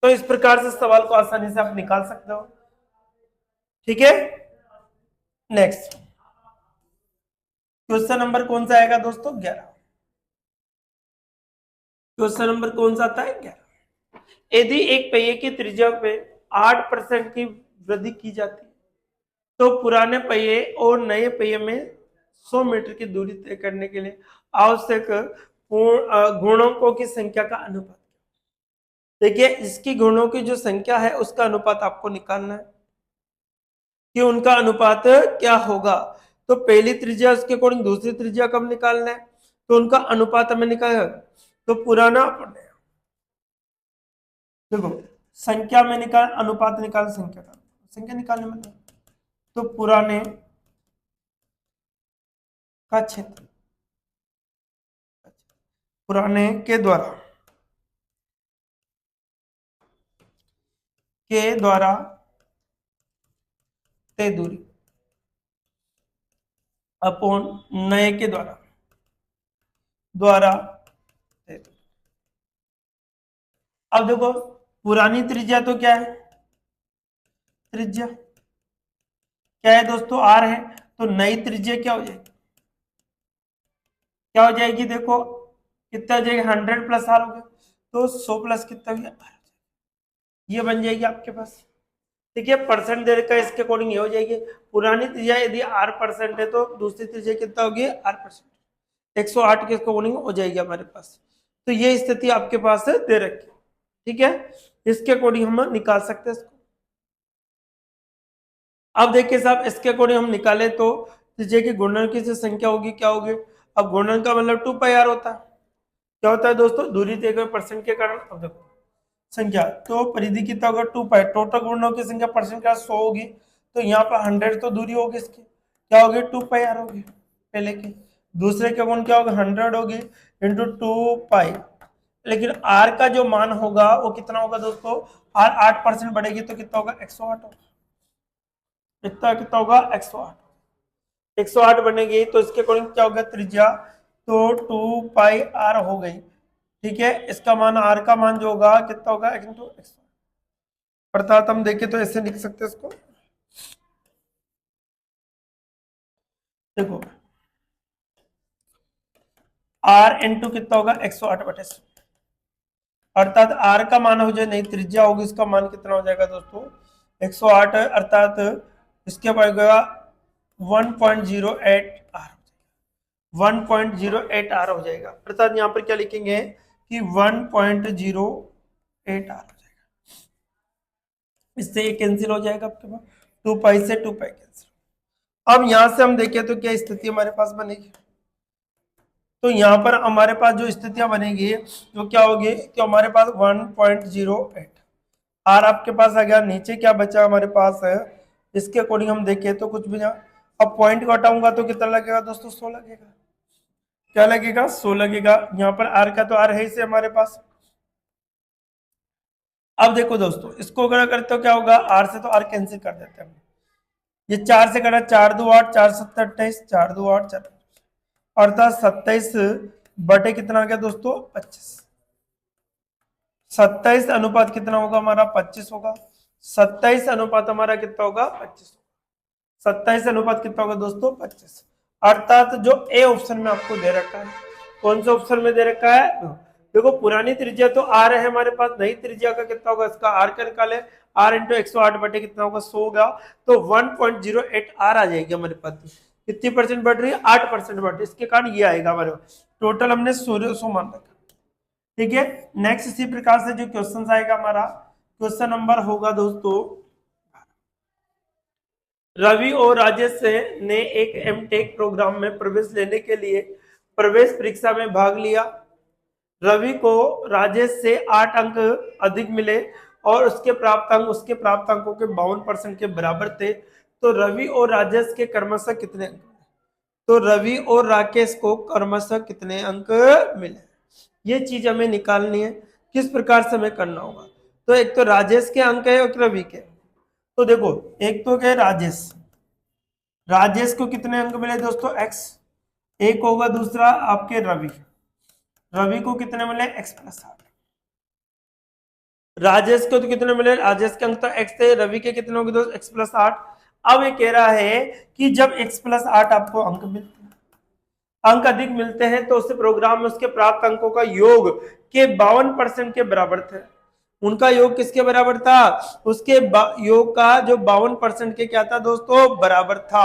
तो इस प्रकार से सवाल को आसानी से आप निकाल सकते हो, ठीक है। नेक्स्ट क्वेश्चन नंबर कौन सा आएगा दोस्तों 11। क्वेश्चन नंबर कौन सा आता है 11। यदि एक पहिए की त्रिज्या में 8% की वृद्धि की जाती है तो पुराने पहिए और नए पहिए में 100 मीटर की दूरी तय करने के लिए आवश्यक गुणकों की संख्या का अनुपात। देखिए इसकी गुणों की जो संख्या है उसका अनुपात आपको निकालना है कि उनका अनुपात क्या होगा। तो पहली त्रिज्या उसके अकॉर्डिंग दूसरी त्रिज्या कब निकालना है, तो उनका अनुपात हमें निकाल, तो पुराना देखो संख्या में निकाल, अनुपात निकाल, संख्या का संख्या निकालने में तो पुराने का क्षेत्र पुराने के द्वारा तय दूरी अपॉन नए के द्वारा तय दूरी। अब देखो पुरानी त्रिज्या तो क्या है, त्रिज्या क्या है दोस्तों, आर है, तो नई त्रिज्या क्या हो जाएगी, क्या हो जाएगी, देखो कितना हो जाएगा, 100 प्लस आर हो गया, तो 100 प्लस कितना हो गया, ये बन जाएगी आपके पास। ठीक है, परसेंट दे रखा है, इसके अकॉर्डिंग ये हो जाएगी। पुरानी त्रिज्या यदि आर परसेंट है तो दूसरी त्रिज्या कितना होगी, आर परसेंट, 108 के अकॉर्डिंग हो जाएगी हमारे पास। तो ये स्थिति आपके पास दे रखी है। ठीक है, इसके अकॉर्डिंग हम निकाल सकते हैं इसको। अब देखिए साहब इसके अकॉर्डिंग हम निकाले तो त्रिज्या की गुणन की जो संख्या होगी क्या होगी, अब गुणन का मतलब 2 पाई आर होता है, क्या होता है दोस्तों, दूरी दिए गए परसेंट के कारण। अब देखो संख्या तो परिधि कितना होगा 2 पाई, टोटल गुणनों की संख्या परसेंट का 100 होगी, तो यहाँ पर 100 तो दूरी होगी इसकी, क्या होगी 2 पाई आर होगी पहले के, दूसरे के गुण क्या होगा 100 होगी इंटू 2 पाई, लेकिन आर का जो मान होगा वो कितना होगा दोस्तों, आर 8% बढ़ेगी तो कितना होगा 108 होगा, इतना कितना होगा 108, 108 बनेगी तो इसके अकॉर्डिंग क्या होगा त्रिज्या, तो 2 पाई आर हो गई। ठीक है, इसका मान आर का मान जो होगा कितना होगा इंटू 108, अर्थात हम देखें तो ऐसे लिख सकते हैं इसको, देखो आर इंटू कितना होगा 108/100, अर्थात आर का मान हो जाए नई त्रिज्या होगी, इसका मान कितना हो जाएगा दोस्तों 108, अर्थात इसके पाएगा 1.08 आर, 1.08 आर हो जाएगा, अर्थात यहाँ पर क्या लिखेंगे कि 1.08 आर हो जाएगा। इससे ये कैंसिल हो जाएगा आपके पास, 2 पाई से 2 पाई कैंसिल। अब यहां से हम देखें तो क्या स्थिति हमारे पास बनेगी, तो यहाँ पर हमारे पास जो स्थितियां बनेगी जो क्या होगी कि हमारे पास 1.08 आर आपके पास आ गया, नीचे क्या बचा हमारे पास है, इसके अकॉर्डिंग हम देखें तो कुछ भी ना, अब पॉइंट को हटाऊंगा तो कितना लगेगा दोस्तों 100 लगेगा, क्या लगेगा 100 लगेगा, यहाँ पर आर का तो आर है इसे हमारे पास। अब देखो दोस्तों इसको अगर करते हो क्या होगा, आर से तो आर कैंसिल कर देते हैं, ये 4 से कटा 4 2 8 4 7 28 4 2 8 4, अर्थात 27 बटे कितना आ गया दोस्तों 25, 27 अनुपात कितना होगा हमारा 25 होगा, 27 अनुपात हमारा कितना होगा 25, 27 अनुपात कितना होगा दोस्तों 25, अर्थात जो ए ऑप्शन में आपको दे रखा है, कौन सा ऑप्शन में दे रखा है, देखो पुरानी त्रिज्या तो आर है हमारे पास, नई त्रिज्या का कितना होगा, इसका आर का निकाले, आर इंटू 108 बटे कितना होगा 100 होगा, तो 1.08 आर आ जाएगी हमारे पास, कितनी परसेंट बढ़ रही है 8% बढ़ रही है, इसके कारण ये आएगा हमारे टोटल हमने 100 मान रखा। ठीक है, नेक्स्ट इसी प्रकार से जो क्वेश्चन आएगा हमारा, क्वेश्चन नंबर होगा दोस्तों, रवि और राजेश ने एक एमटेक प्रोग्राम में प्रवेश लेने के लिए प्रवेश परीक्षा में भाग लिया। रवि को राजेश से 8 अंक अधिक मिले और उसके प्राप्त अंकों के 52% के बराबर थे, तो रवि और राजेश के क्रमशः कितने अंक, तो रवि और राकेश को क्रमशः कितने अंक मिले, ये चीज हमें निकालनी है, किस प्रकार से हमें करना होगा। तो एक तो राजेश के अंक है और रवि के, तो देखो एक तो क्या राजेश, राजेश को कितने अंक मिले दोस्तों x, एक होगा, दूसरा आपके रवि, रवि को कितने मिले x+8, राजेश को तो कितने मिले, राजेश के अंक तो x थे, रवि के कितने होंगे दोस्तों x+8। अब ये कह रहा है कि जब x+8 आपको अंक मिलते हैं, अंक अधिक मिलते हैं, तो उससे प्रोग्राम में उसके प्राप्त अंकों का योग के 52% के बराबर थे, उनका योग किसके बराबर था, उसके योग का जो 52% के क्या था दोस्तों बराबर था।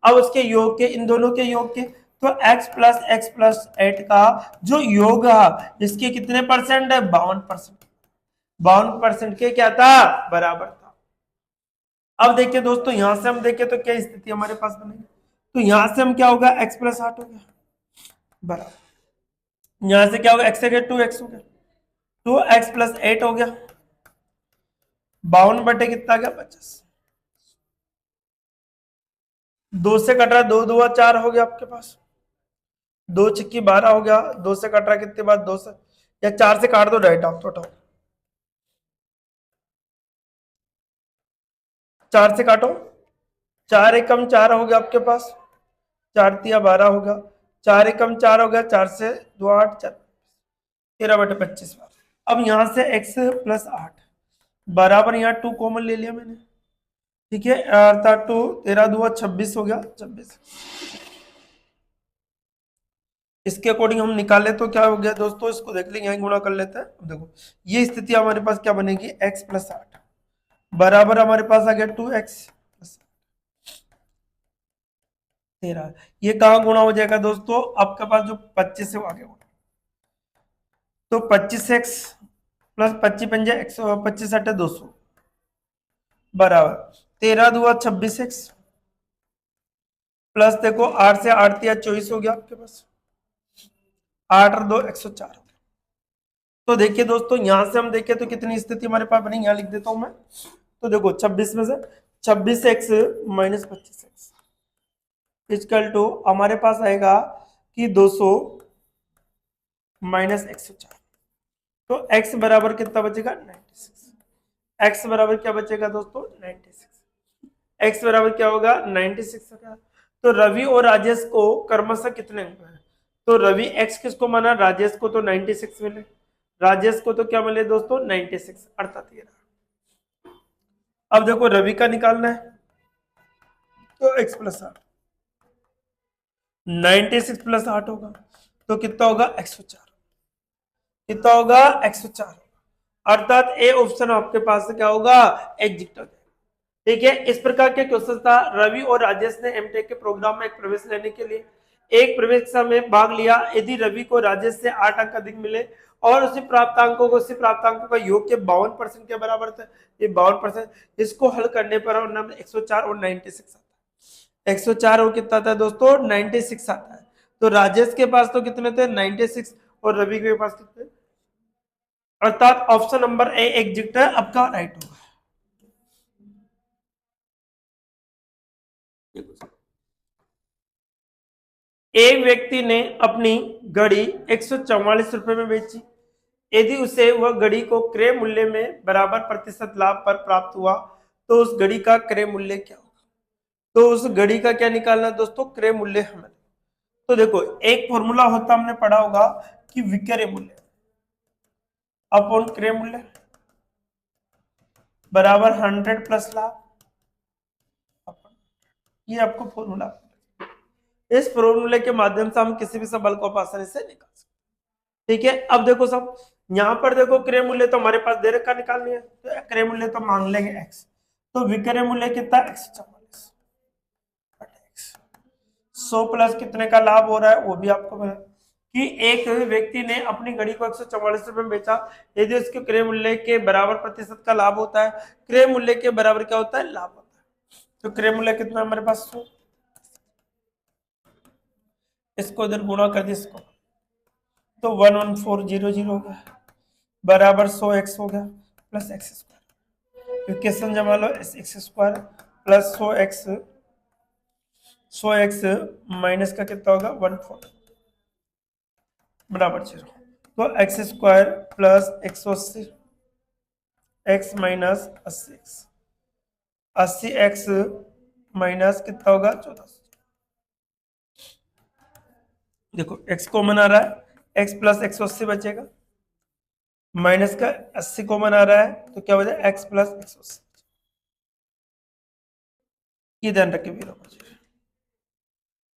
अब उसके योग के, इन दोनों के योग के, तो x प्लस 8 का जो योग है इसके कितने परसेंट है? 52%। 52% के क्या था? बराबर था। अब देखिए दोस्तों, यहां से हम देखें तो क्या स्थिति हमारे पास बनेगी? तो यहां से हम क्या होगा? x प्लस 8 हो गया बराबर, यहां से क्या होगा? x से 2x हो गया, 2x प्लस 8 हो गया, 52 बटे कितना गया? 50। 2 से कट रहा, 2 2 4 हो गया आपके पास, 2 छिक्की 12 हो गया, 2 से कट रहा कितने बाद? 2 से, या 4 से काट दो डायरेक्ट आप तो, 4 से काटो, 4 एकम 4 हो गया आपके पास, 4 तिया 12 हो गया, 4 एकम 4 हो गया, 4 से 2 8, 4 13 बटे 25 बार। अब यहां से x प्लस 8 बराबर, यहाँ 2 कॉमन ले लिया मैंने, ठीक है, अर्थात 2 13 2 26 हो गया, 26। इसके अकॉर्डिंग हम निकाले तो क्या हो गया दोस्तों? इसको देख लेंगे, यहां गुणा कर लेते हैं। अब देखो ये स्थिति हमारे पास क्या बनेगी? x प्लस 8 बराबर हमारे पास आ गया 2x प्लस 13। ये कहाँ गुणा हो जाएगा दोस्तों? आपके पास जो 25 है वो आगे गुणा, तो 25x प्लस 25 पंजे 125 अट्ठे 200 बराबर 13 दुआ 26x प्लस देखो 8 से 8 तिया 24 हो गया आपके पास, 8 और 2 104 हो गया। तो देखिए दोस्तों, यहां से हम देखें तो कितनी स्थिति हमारे पास बनी, यहां लिख देता हूं मैं। तो देखो 26 में से 26x minus 25x equal to हमारे पास आएगा कि 200 माइनस 104। तो x बराबर कितना बचेगा? 96। x बराबर क्या बचेगा दोस्तों? 96। x बराबर क्या होगा? 96 होगा। तो रवि और राजेश को क्रमशः कितने अंक है? तो रवि x किसको माना? राजेश को, तो 96 मिले, राजेश को तो क्या मिले दोस्तों? 96 अर्थात ये रहा। अब देखो रवि का निकालना है, तो x प्लस 8, 96 प्लस 8 होगा तो कितना होगा? 104। कितना होगा? 104। अर्थात ए ऑप्शन आपके पास से क्या होगा? एग्जिट हो जाएगा। ठीक है, इस प्रकार के क्वेश्चन था। रवि और राजेश ने एमटेक के प्रोग्राम में एक प्रवेश लेने के लिए एक परीक्षा में भाग लिया। यदि रवि को राजेश से 8 अंक अधिक मिले और उसी प्राप्तांकों का योग के 52% के बराबर थे, ये 52%, इसको हल करने पर नंबर 104 और 96 आता है। 104 और कितना था दोस्तों? 96 आता है। तो राजेश के पास तो कितने थे? 96, और रवि के पास कितने? अर्थात ऑप्शन नंबर ए एग्जिट है आपका राइट होगा। एक व्यक्ति ने अपनी घड़ी 144 रुपए में बेची। यदि उसे वह घड़ी को क्रय मूल्य में बराबर प्रतिशत लाभ पर प्राप्त हुआ तो उस घड़ी का क्रय मूल्य क्या होगा? तो उस घड़ी का क्या निकालना दोस्तों? क्रय मूल्य हमें। तो देखो एक फॉर्मूला होता, हमने पढ़ा होगा कि विक्रय मूल्य अपॉन क्रय मूल्य बराबर 100 प्लस लाभ। ये आपको फॉर्मूला, इस फॉर्मूले के माध्यम से हम किसी भी सवाल को आसानी से निकाल सकते। ठीक है, अब देखो सब, यहां पर देखो क्रय मूल्य तो हमारे पास दे रखा, निकालनी है, तो क्रय मूल्य तो मांग लेंगे x, तो विक्रय मूल्य कितना? 144 x। 100 प्लस कितने का लाभ हो रहा है वो भी आपको पता कि एक व्यक्ति ने अपनी घड़ी को 144 रुपए में बेचा। यदि उसके क्रय मूल्य के बराबर प्रतिशत का लाभ होता है, क्रय मूल्य के बराबर क्या होता है? लाभ होता है। तो क्रय मूल्य कितना हमारे पास? 100, इसको इधर गुणा कर दिया इसको, तो 11400 हो गया बराबर 100x हो गया प्लस एक्स स्क्वायर। इक्वेशन जमा लो, x square plus 100x minus का कितना होगा? 14 बराबर 0। तो x square plus 180 x minus 80x, 80x minus कितना होगा? 1400। देखो x कॉमन आ रहा है, x प्लस 180 बचेगा, माइनस का 80 कॉमन आ रहा है, तो क्या हो जाए? x plus 180। ये ध्यान रखिए वीरों।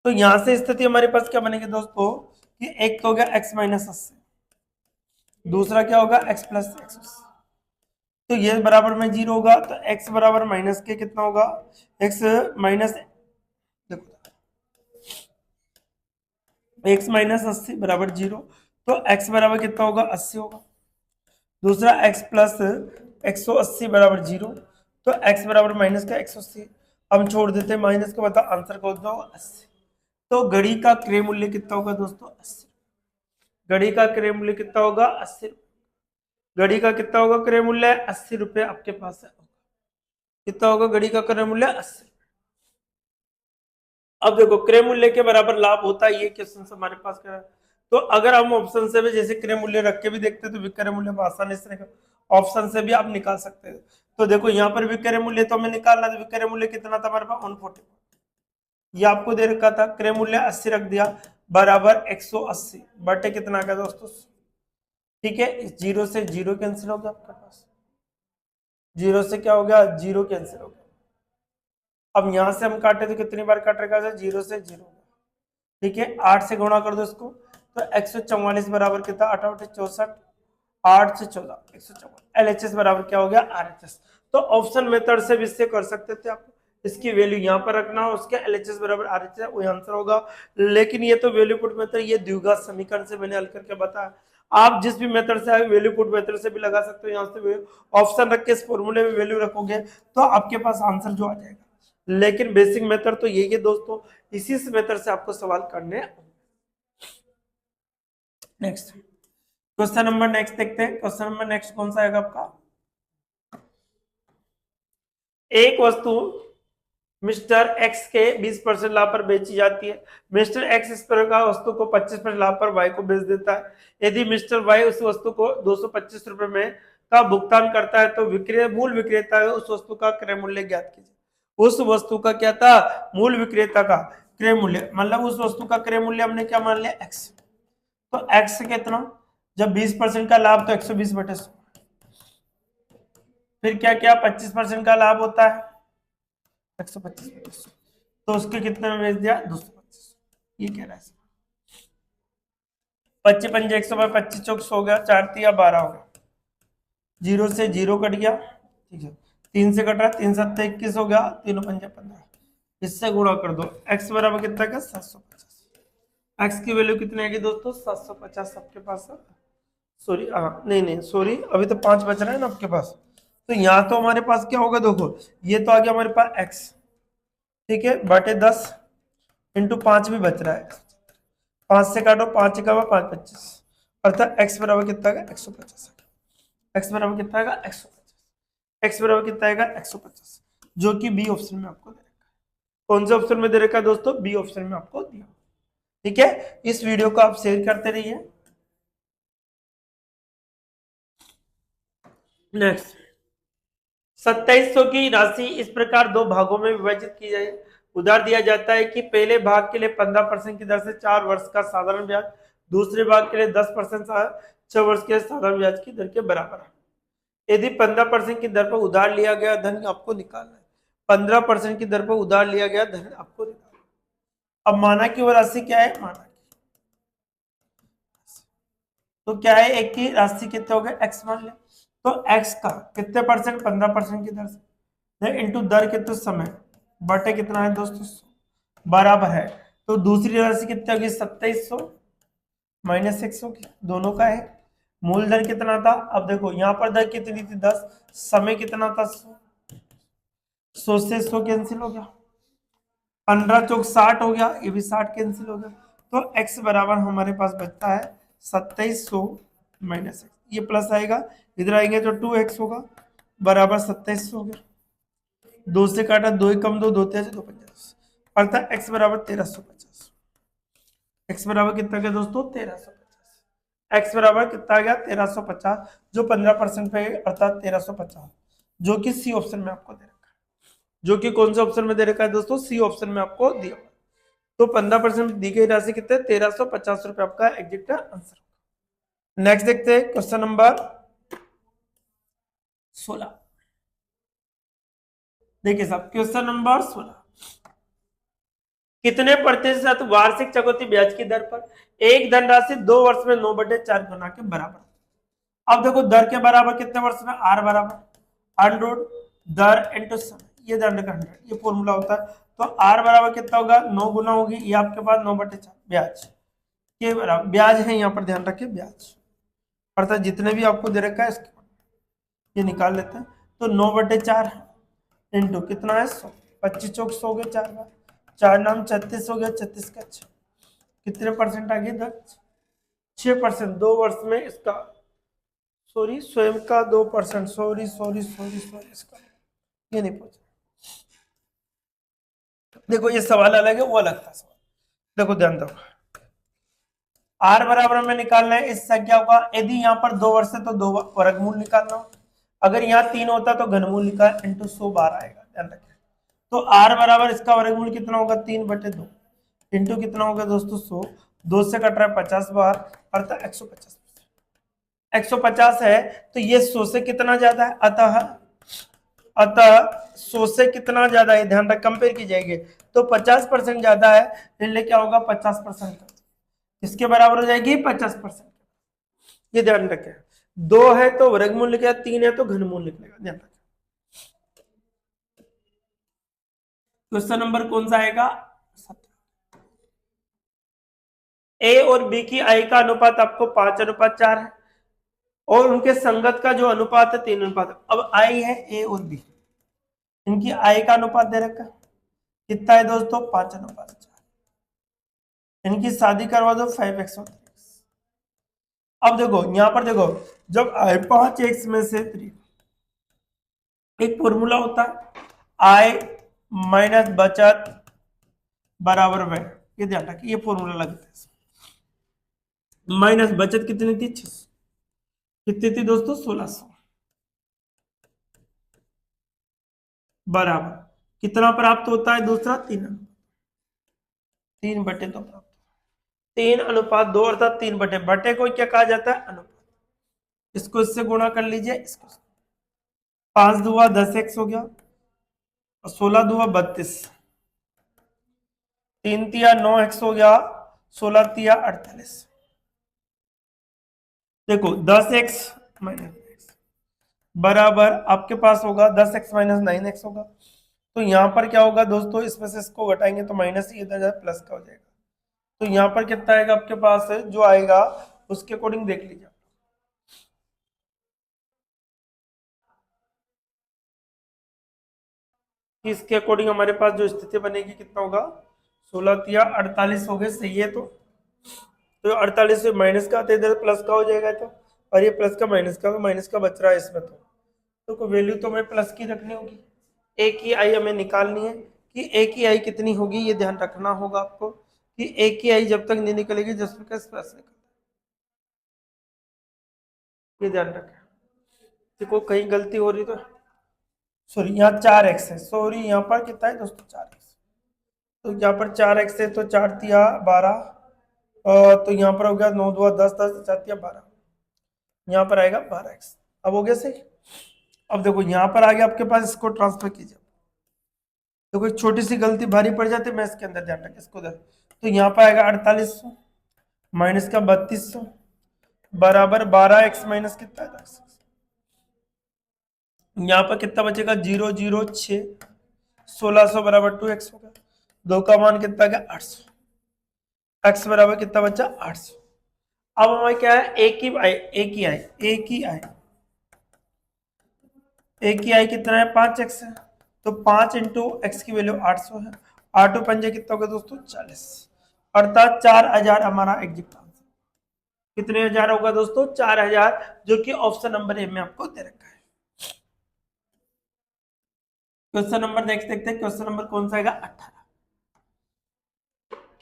तो यहां से स्थिति हमारे पास क्या बनेगी दोस्तों कि एक तो हो गया x माइनस 80, दूसरा क्या होगा? x plus 180। तो ये बराबर में 0 होगा, तो x बराबर माइनस के कितना होगा? x माइनस, देखो x माइनस 80 बराबर 0, तो x बराबर कितना होगा 80 होगा। दूसरा x प्लस 180 बराबर 0, तो x बराबर माइनस का 180, हम छोड़ देते हैं माइनस को, बता आंसर को होगा 80। तो घड़ी का क्रय मूल्य कितना होगा दोस्तों 80। घड़ी का क्रय मूल्य कितना होगा 80। घड़ी का कितना होगा क्रय मूल्य 80 रुपए आपके पास है। कितना होगा घड़ी का क्रय मूल्य 80। अब देखो क्रय मूल्य के बराबर लाभ होता है, ये क्वेश्चन हमारे पास क्या है। तो अगर हम ऑप्शन से भी जैसे क्रय मूल्य रख के भी देखते तो विक्रय मूल्य आसानी से ऑप्शन से भी आप निकाल सकते हैं। तो देखो यहाँ पर विक्रय मूल्य तो हमें निकालना था, विक्रय मूल्य कितना था हमारे पास 140, ये आपको दे रखा था। क्रय मूल्य 80 रख दिया बराबर 180 बटे कितना आ गया दोस्तों, ठीक है। इस जीरो से जीरो कैंसिल हो गया आपके पास, जीरो से क्या हो गया जीरो कैंसिल हो गया। अब यहां से हम काटे तो कितनी बार काटेगा, जीरो से जीरो, ठीक है। 8 से गुणा कर दो इसको, तो 144 बराबर कितना 8 8 64, 8 से 14 144, LHS बराबर क्या हो गया RHS। तो ऑप्शन मेथड से भी इससे कर सकते थे आप, इसकी वैल्यू यहाँ पर रखना, उसके LHS बराबर RHS वही आंसर होगा। लेकिन ये तो वैल्यू पुट मेथड, ये द्विघात समीकरण से मैंने हल करके बताया। आप जिस भी मेथड से आए वैल्यू पुट मेथड से भी लगा सकते हो, यहाँ से ऑप्शन रख के इस फॉर्मूले में वैल्यू रखोगे तो आपके पास आंसर जो आ जाएगा। लेकिन बेसिक मेथड तो यही है दोस्तों, इसी मेथड से आपको सवाल करने। नेक्स्ट क्वेश्चन नंबर नेक्स्ट देखते हैं। क्वेश्चन नंबर नेक्स्ट कौन सा आएगा आपका, एक वस्तु मिस्टर एक्स के 20% लाभ पर बेची जाती है। मिस्टर एक्स इस प्रकार वस्तु को 25% लाभ पर वाई को बेच देता है। यदि मिस्टर वाई उस वस्तु को 225 रुपए में का भुगतान करता है तो मूल विक्रेता है उस वस्तु का क्रय मूल्य ज्ञात कीजिए। उस वस्तु का क्या था, मूल विक्रेता का क्रय मूल्य, मतलब उस वस्तु का क्रय मूल्य हमने क्या मान लिया एक्स। तो एक्स कितना, जब 20% का लाभ तो 120 बटे 100, फिर क्या क्या 25% का लाभ होता है 125, तो उसके कितने में बेच दिया 225। ये कह रहा है 25 पंजे 125 चौक 100 हो गया, 4 तिया 12 हो गया, जीरो से जीरो कट गया, ठीक है। 3 से कट रहा, 3 7 21 हो गया, 3 पंजे 15, इससे गुणा कर दो। x बराबर कितना का 750। x की वैल्यू कितनी आएगी दोस्तों 750 आपके पास। सॉरी नहीं नहीं सॉरी, अभी तो 5 बच रहा है ना आपके पास। तो यहाँ तो हमारे पास क्या होगा देखो, ये तो आ गया हमारे पास x, ठीक है, बटे 10 इंटू 5 भी बच रहा है, 5 से काटो 5 का 5 25, अर्थात x बराबर कितना आएगा 150। x बराबर कितना आएगा 150, x बराबर कितना आएगा 150, जो कि बी ऑप्शन में आपको दे रखा है। कौन से ऑप्शन में दे रखा है दोस्तों, बी ऑप्शन में आपको दिया, ठीक है। इस वीडियो को आप शेयर करते रहिए। नेक्स्ट 2700 की राशि इस प्रकार दो भागों में विभाजित की जाए। उधार दिया जाता है कि पहले भाग के लिए 15% की दर से 4 वर्ष का साधारण ब्याज, दूसरे भाग के लिए 10% 6 वर्ष के साधारण ब्याज की दर के बराबर है। यदि 15% की दर पर उधार लिया गया धन आपको निकालना है, 15% की दर पर उधार लिया गया धन आपको निकालना है। अब माना कि वो राशि क्या है, माना तो क्या है, एक की राशि कितने हो गए एक्स मान ले, तो एक्स का कितने परसेंट 15% की दर से इंटू दर कितने समय बटे कितना है दोस्तों बराबर है। तो दूसरी राशि कितनी होगी 2700 माइनस 100 की, दोनों का है। मूल दर कितना था, अब देखो यहाँ पर दर कितनी थी 10, समय कितना था 100, 100 से 100 कैंसिल हो गया, 15 चौक 60 हो गया, ये भी 60 कैंसिल हो गया। तो x बराबर हमारे पास बचता है 2700 माइनस एक्स, ये प्लस आएगा इधर आएंगे तो 2x होगा बराबर 2700 हो गया। 2 से काटा 2 ही कम 2 2 तेज 2 50, अर्थात x बराबर 1350। x बराबर कितना गया दोस्तों 1350। x बराबर कितना आ गया 1350, जो 15% पे अर्थात 1350, जो कि सी ऑप्शन में आपको दे रखा है। जो कि कौन से ऑप्शन में दे रखा है दोस्तों, सी ऑप्शन में आपको दिया। तो 15% दी गई राशि कितने 1350 रुपए आपका एग्जैक्ट आंसर। नेक्स्ट देखते हैं क्वेश्चन नंबर 16। देखिए साहब क्वेश्चन नंबर 16, कितने प्रतिशत वार्षिक चुकौती ब्याज की दर पर एक धनराशि 2 वर्ष में 9/4 गुना के बराबर। अब देखो दर के बराबर कितने वर्ष में, आर बराबर अंडर दर इंटू समय, ये दंड का 100, ये फॉर्मूला होता है। तो आर बराबर कितना होगा 9 गुना होगी, ये आपके पास 9/4 ब्याज, के बराबर ब्याज है, यहाँ पर ध्यान रखें ब्याज, अर्थात जितने भी आपको दे रखा है इसके ये निकाल लेते हैं। तो 9/4 इंटू कितना है 100, 25 चौक 100 हो गया, 4 बार 4 नाम 36 हो गया, 36 का 6 कितने परसेंट आ गए 10 6%। 2 वर्ष में इसका सॉरी स्वयं का 2%, सॉरी सॉरी सॉरी सॉरी इसका ये नहीं पूछा। देखो ये सवाल अलग है, वो अलग था सवाल। देखो ध्यान दो, आर बराबर हमें निकालना है इस संख्या का, यदि यहाँ पर 2 वर्ष है तो 2 वर्गमूल निकालना हो, अगर यहाँ 3 होता तो घनमूल निकाल इंटू 100 बार आएगा, ध्यान रखें। तो आर बराबर इसका वर्गमूल कितना होगा 3/2 इंटू कितना होगा दोस्तों 100, 2 से कट रहा है 50 बार, अर्थात 150। 150 है तो ये 100 से कितना ज्यादा है, अतः 100 से कितना ज्यादा है, ध्यान रख कंपेयर की जाएगी तो 50% ज्यादा है, इसलिए क्या होगा 50%, इसके बराबर हो जाएगी 50%। ये ध्यान रखें, 2 है तो वर्गमूल निकलेगा, 3 है तो घनमूल निकलेगा, ध्यान रखें। क्वेश्चन नंबर कौन सा आएगा, ए और बी की आई का अनुपात आपको 5:4 है और उनके संगत का जो अनुपात है 3:। अब आई है ए और बी, इनकी आई का अनुपात दे रखा कितना है दोस्तों 5:4, इनकी शादी करवा दो 5x और 3x। अब देखो यहां पर देखो, जब आई 5x में से 3, एक फॉर्मूला होता है आई माइनस बचत बराबर व्यय, ये ध्यान रखिए, ये फॉर्मूला लगता है। माइनस बचत कितनी थी 600, कितनी थी दोस्तों 1600, बराबर कितना प्राप्त होता है दूसरा 3/2 प्राप्त, 3:2 अर्थात 3 बटे को क्या कहा जाता है अनुपात, इसको इससे गुणा कर लीजिए, इसको 5 दूआ 10x हो गया और 16 दूआ 32, 3 तिया 9x हो गया, 16 तिया 48। देखो 10x माइनस बराबर आपके पास होगा 10x माइनस 9x होगा, तो यहाँ पर क्या होगा दोस्तों, इसमें से इसको घटाएंगे तो माइनस ही इधर प्लस का हो जाएगा, तो यहाँ पर कितना आएगा आपके पास जो आएगा उसके अकॉर्डिंग देख लीजिए। इसके अकॉर्डिंग हमारे पास जो स्थिति बनेगी कितना होगा 16 तिया 48 हो गए, सही है। तो 48 से माइनस का आते इधर प्लस का हो जाएगा, तो और ये प्लस का माइनस का, तो माइनस का बच रहा है इसमें, तो कोई वैल्यू तो हमें प्लस की रखनी होगी, ए की आई हमें निकालनी है कि ए की आई कितनी होगी, ये ध्यान रखना होगा आपको कि ए की आई जब तक नहीं निकलेगी जब तक प्लस निकल, ये ध्यान रखें। देखो कहीं गलती हो रही तो सॉरी, यहाँ 4x है, सॉरी यहाँ पर कितना है दोस्तों 4x, तो यहाँ पर 4x है तो 4 तिया 12, तो यहाँ पर हो गया 9 दूआ 10, 10 4 तिया 12, यहाँ पर आएगा 12x। अब हो गया सही। अब देखो यहाँ पर आ गया आपके पास, इसको ट्रांसफर कीजिए, तो कोई छोटी सी गलती भारी पड़ जाती है, मैं इसके अंदर ध्यान रखें इसको दर, तो यहाँ पर आएगा 4800 माइनस का 3200 बराबर 12x माइनस कितना है 10, यहाँ पर कितना बचेगा 0 0 6, 1600 बराबर 2x होगा, 2 का मान कितना गया 800, x बराबर कितना बचा 800। अब हमारे क्या है ए की आई, ए की आई, ए की आई, ए की आई कितना है 5x है, तो 5 इंटू एक्स की वैल्यू 800 है, 8 पंजे कितना होगा दोस्तों 40, अर्थात 4000 हमारा एग्जिट आंसर। कितने हजार होगा दोस्तों 4000, जो कि ऑप्शन नंबर ए में आपको दे रखा है। क्वेश्चन नंबर नेक्स्ट देखते हैं, क्वेश्चन नंबर कौन सा आएगा 18।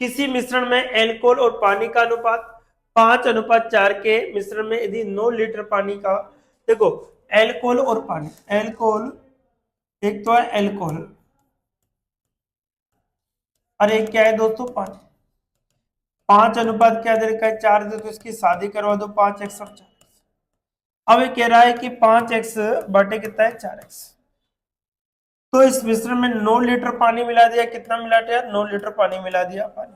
किसी मिश्रण में एल्कोहल और पानी का अनुपात 5:4 के मिश्रण में यदि 9 लीटर पानी का, देखो एल्कोहल और पानी, एल्कोहल एक तो है एल्कोहल और एक क्या है दोस्तों पानी, 5 अनुपात क्या दे रखा है 4 दे, तो इसकी शादी करवा दो 5x और 4x। अब ये कह रहा है कि 5x बटे कितना है 4x, तो इस मिश्रण में 9 लीटर पानी मिला दिया, कितना मिला दिया 9 लीटर पानी मिला दिया पानी,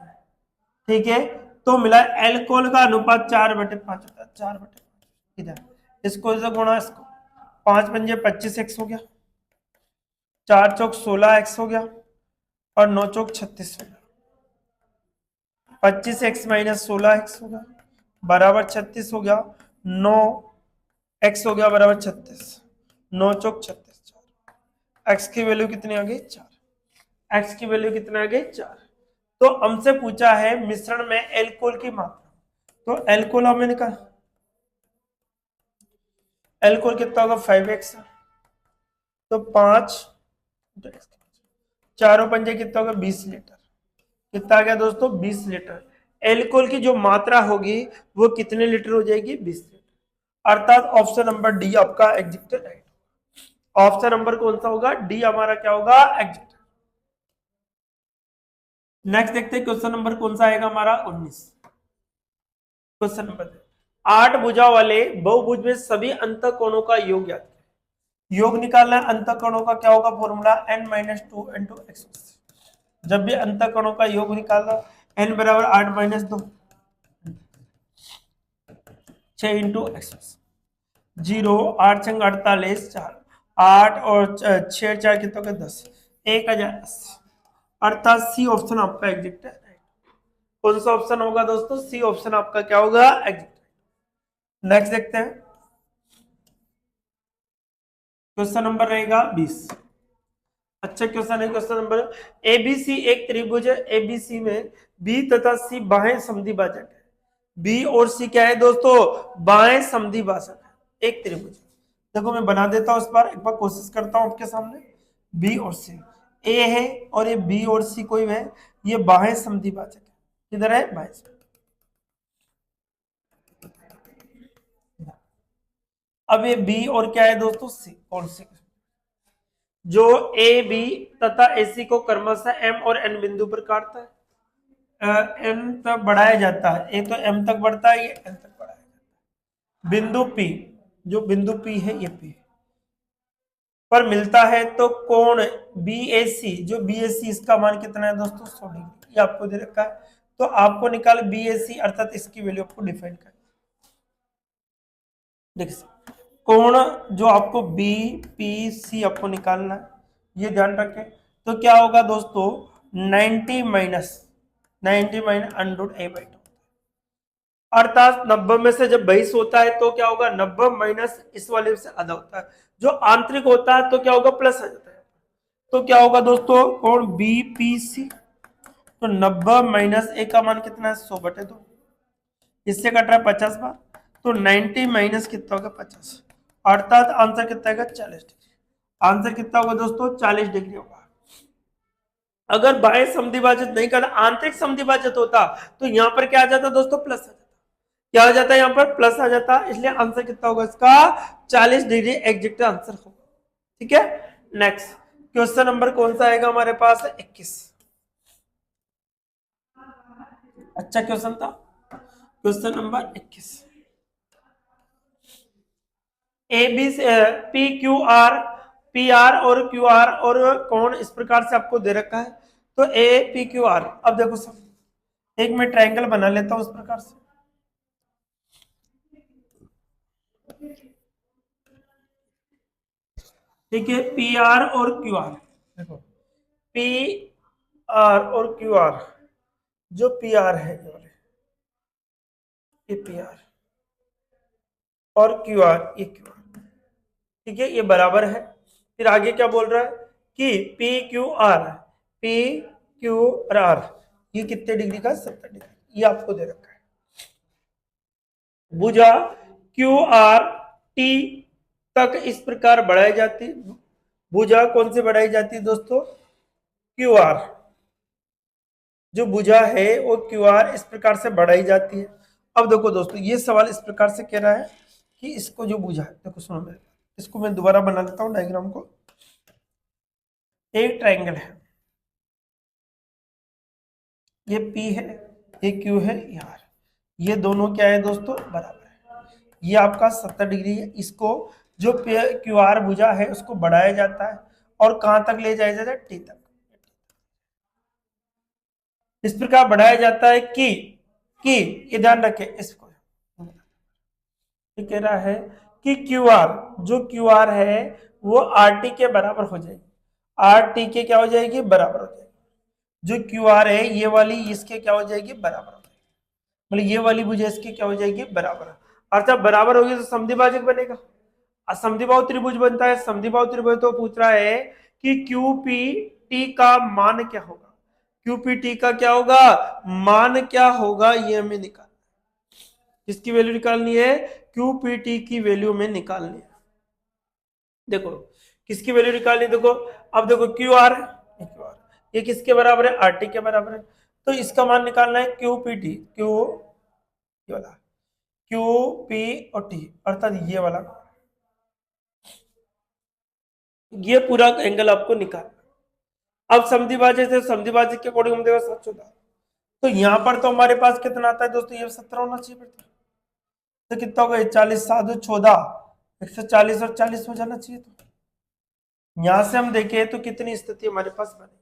ठीक है। तो मिला एल्कोहल का अनुपात 4/5 होता है, 4/5 इधर, इसको इधर गुणा, इसको 5 पंजे 25x हो गया, 4 चौक 16x हो गया और 9 चौक 36 हो गया, 25x माइनस 16x हो गया बराबर 36 हो गया। 9x हो गया बराबर 36। 9 चौक 36। x की वैल्यू कितनी आ गई 4। x की वैल्यू कितनी आ गई 4। तो हमसे पूछा है मिश्रण में एल्कोहल की मात्रा। तो एल्कोहल हमें निकाल, एल्कोहल कितना होगा 5x। तो 5 चारों पंजे कितना होगा 20 लीटर। कितना आ गया दोस्तों 20 लीटर। एल्कोहल की जो मात्रा होगी वो कितने लीटर हो जाएगी 20 लीटर। अर्थात ऑप्शन नंबर डी आपका एग्जिट राइट। ऑप्शन नंबर कौन सा होगा डी हमारा क्या होगा एग्जिट। नेक्स्ट देखते हैं क्वेश्चन नंबर कौन सा आएगा हमारा 19। क्वेश्चन नंबर 8 भुजा वाले बहुभुज में सभी अंतःकोणों का योग ज्ञात करें। योग निकालना है अंतःकोणों का क्या होगा फॉर्मूला n-2 इंटू एक्स। जब भी अंतःकोणों का योग निकालना n बराबर 8 माइनस 2 6 इंटू एक्स। 0 8 छंग 48 4 8 और 6 4 कितने का 10 1080। अर्थात सी ऑप्शन आपका एग्जिट है। कौन सा ऑप्शन होगा दोस्तों सी ऑप्शन आपका क्या होगा एग्जिट। नेक्स्ट देखते हैं क्वेश्चन नंबर रहेगा 20। अच्छा क्वेश्चन है क्वेश्चन नंबर एबीसी एक त्रिभुज है। एबीसी में बी तथा सी बाहें समद्विभाजक है। बी और सी क्या है दोस्तों बाएं समद्विभाजक है एक त्रिभुज। देखो मैं बना देता हूं इस बार एक बार कोशिश करता हूं आपके सामने। बी और सी ए है और ये बी और सी कोई है ये बाहें समद्विभाजक है। किधर है बाएं। अब ये बी और क्या है दोस्तों सी कौन सी जो ए बी तथा ए सी को क्रमशः एम और एन बिंदु पर काटता है। एन तक बढ़ाया जाता है ए तो एम तक बढ़ता है ये एन तक बढ़ाया जाता है। बिंदु पी जो बिंदु पी है ये पी पर मिलता है तो कोण बी ए सी जो बी ए सी इसका मान कितना है दोस्तों 100 डिग्री। ये आपको दे रखा है तो आपको निकाल बी ए सी अर्थात इसकी वैल्यू आपको डिफाइन कर देखिए कोण जो आपको बी पी सी आपको निकालना है ये ध्यान रखें। तो क्या होगा दोस्तों 90 माइनस अंडर ए बाई 2 अर्थात 90 में से जब 22 होता है तो क्या होगा 90 माइनस इस वाले से आधा होता है। जो आंतरिक होता है तो क्या होगा प्लस आ जाता है। तो क्या होगा दोस्तों कोण बी पी सी तो 90 माइनस ए का मान कितना है 100/2 इससे कट रहा है 50 बार। तो 90 माइनस कितना होगा 50 अर्थात आंसर कितना होगा 40 डिग्री। आंसर कितना होगा दोस्तों 40 डिग्री होगा। अगर बाह्य समद्विभाजित नहीं करना आंतरिक समद्विभाजित होता तो यहां पर क्या आ जाता दोस्तों प्लस आ जाता। क्या आ जाता है यहां पर प्लस आ जाता इसलिए आंसर कितना होगा इसका 40 डिग्री एग्जैक्ट आंसर होगा। ठीक है नेक्स्ट क्वेश्चन नंबर कौन सा आएगा हमारे पास 21। अच्छा क्वेश्चन था question number 21। A B P Q R P R और क्यू आर और कौन इस प्रकार से आपको दे रखा है। तो ए पी क्यू आर अब देखो सब एक मैं ट्रायंगल बना लेता हूं इस प्रकार से। ठीक है पी आर और क्यू आर देखो पी आर और क्यू आर जो पी आर है ये पी आर और क्यू आर ये क्यू आर ठीक है ये बराबर है। फिर आगे क्या बोल रहा है कि पी क्यू आर ये कितने डिग्री का 70 डिग्री ये आपको दे रखा है। भुजा क्यू आर टी तक इस प्रकार बढ़ाई जाती भुजा कौन से बढ़ाई जाती है दोस्तों क्यू आर जो भुजा है वो क्यू आर इस प्रकार से बढ़ाई जाती है। अब देखो दोस्तों ये सवाल इस प्रकार से कह रहा है कि इसको जो भुजा है देखो सुनो मेरे इसको मैं दोबारा बना लेता हूं डायग्राम को। एक ट्रायंगल है ये P है ये Q है यार ये दोनों क्या है दोस्तों बराबर है। ये आपका 70 डिग्री है इसको जो क्यू आर भुजा है उसको बढ़ाया जाता है और कहां तक ले जाया जाता है टी तक। इस प्रकार बढ़ाया जाता है कि ये ध्यान रखें इसको ये कह रहा है कि क्यू आर जो क्यू आर है वो आर टी के बराबर हो जाएगी। आर टी के क्या हो जाएगी बराबर हो जाएगी। जो क्यू आर है ये वाली इसके क्या हो जाएगी, बराबर हो जाएगी। मतलब ये वाली भुजा इसके क्या हो जाएगी, बराबर। अर्थात बराबर होगी तो समद्विभाजक बनेगा। समद्विबाहु त्रिभुज बनता है। समद्विबाहु त्रिभुज तो पूछ रहा है कि QPT का मान क्या होगा, QPT का क्या होगा, मान क्या होगा, ये हमें निकालना है। किसकी वैल्यू निकालनी है, QPT की वैल्यू में निकालनी है। देखो किसकी वैल्यू निकालनी है, देखो अब देखो क्यू आर ये किसके बराबर है, RT के बराबर है। तो इसका मान निकालना है QPT, क्यू वाला QP और T, अर्थात ये वाला, ये पूरा एंगल आपको निकालना। अब समद्विभाजक से समद्विभाजक के अकॉर्डिंग हम देखो 714, तो यहां पर तो हमारे पास कितना आता है दोस्तों, ये 17 होना चाहिए फिर तो कितना होगा, 40 7 14 140 और 40 हो जाना चाहिए। तो यहां से हम देखें तो कितनी स्थिति हमारे पास बनेगी,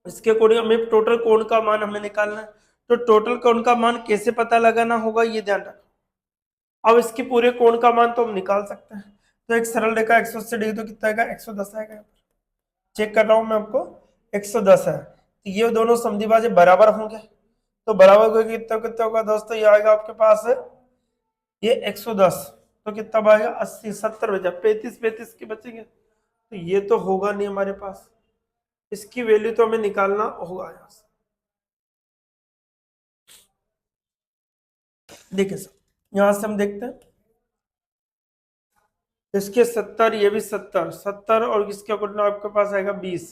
इसके अकॉर्डिंग हमें टोटल कोण का मान हमें निकालना है। तो टोटल कोण का मान कैसे पता लगाना होगा, ये ध्यान रखो। अब इसके पूरे कोण का मान तो हम निकाल सकते हैं। तो एक सरल रेखा 180 डिग्री तो कितना आएगा, 110 आएगा। चेक कर रहा हूं मैं आपको, 110 है। तो ये दोनों समद्विभाजक बराबर होंगे, तो बराबर होगा कितना कितना होगा दोस्तों, ये आएगा आपके पास ये 110, तो कितना आएगा 80 70 बचा 35 35 के बचेंगे। तो ये तो होगा नहीं हमारे पास, इसकी वैल्यू तो हमें निकालना होगा यहां से। देखिए सर यहां से हम देखते हैं, इसके 70, ये भी 70 70 और किसके अकॉर्डिंग आपके पास आएगा 20।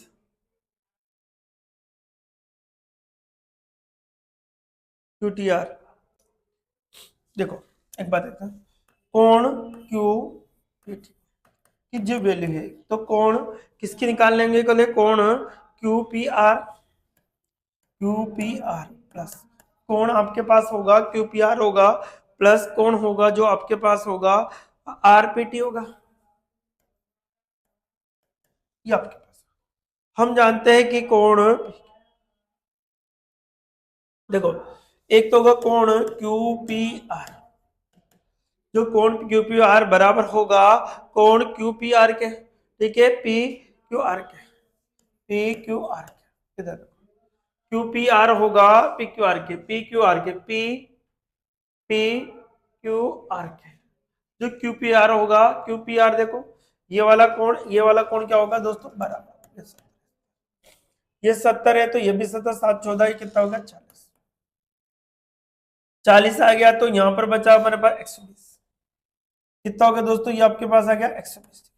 QTR देखो एक बात देखते हैं, कोण QPT की जो वैल्यू है, तो कोण किसकी निकाल लेंगे, कल कोण QPR प्लस कोण आपके पास होगा QPR होगा प्लस कोण होगा जो आपके पास होगा RPT होगा, ये आपके पास। हम जानते हैं कि कोण देखो एक तो होगा कोण QPR, जो कोण QPR बराबर होगा कोण QPR के, ठीक है, PQR के, PQR के इधर QPR होगा PQR के, PQR के PQR के, जो QPR होगा QPR देखो ये वाला कोण क्या होगा दोस्तों, बराबर ये 70 है, तो ये भी 70 7 14 कितना होगा 40, 40 आ गया। तो यहां पर बचा हमारे पास 120, कितना हो गया दोस्तों, ये आपके पास आ गया 120,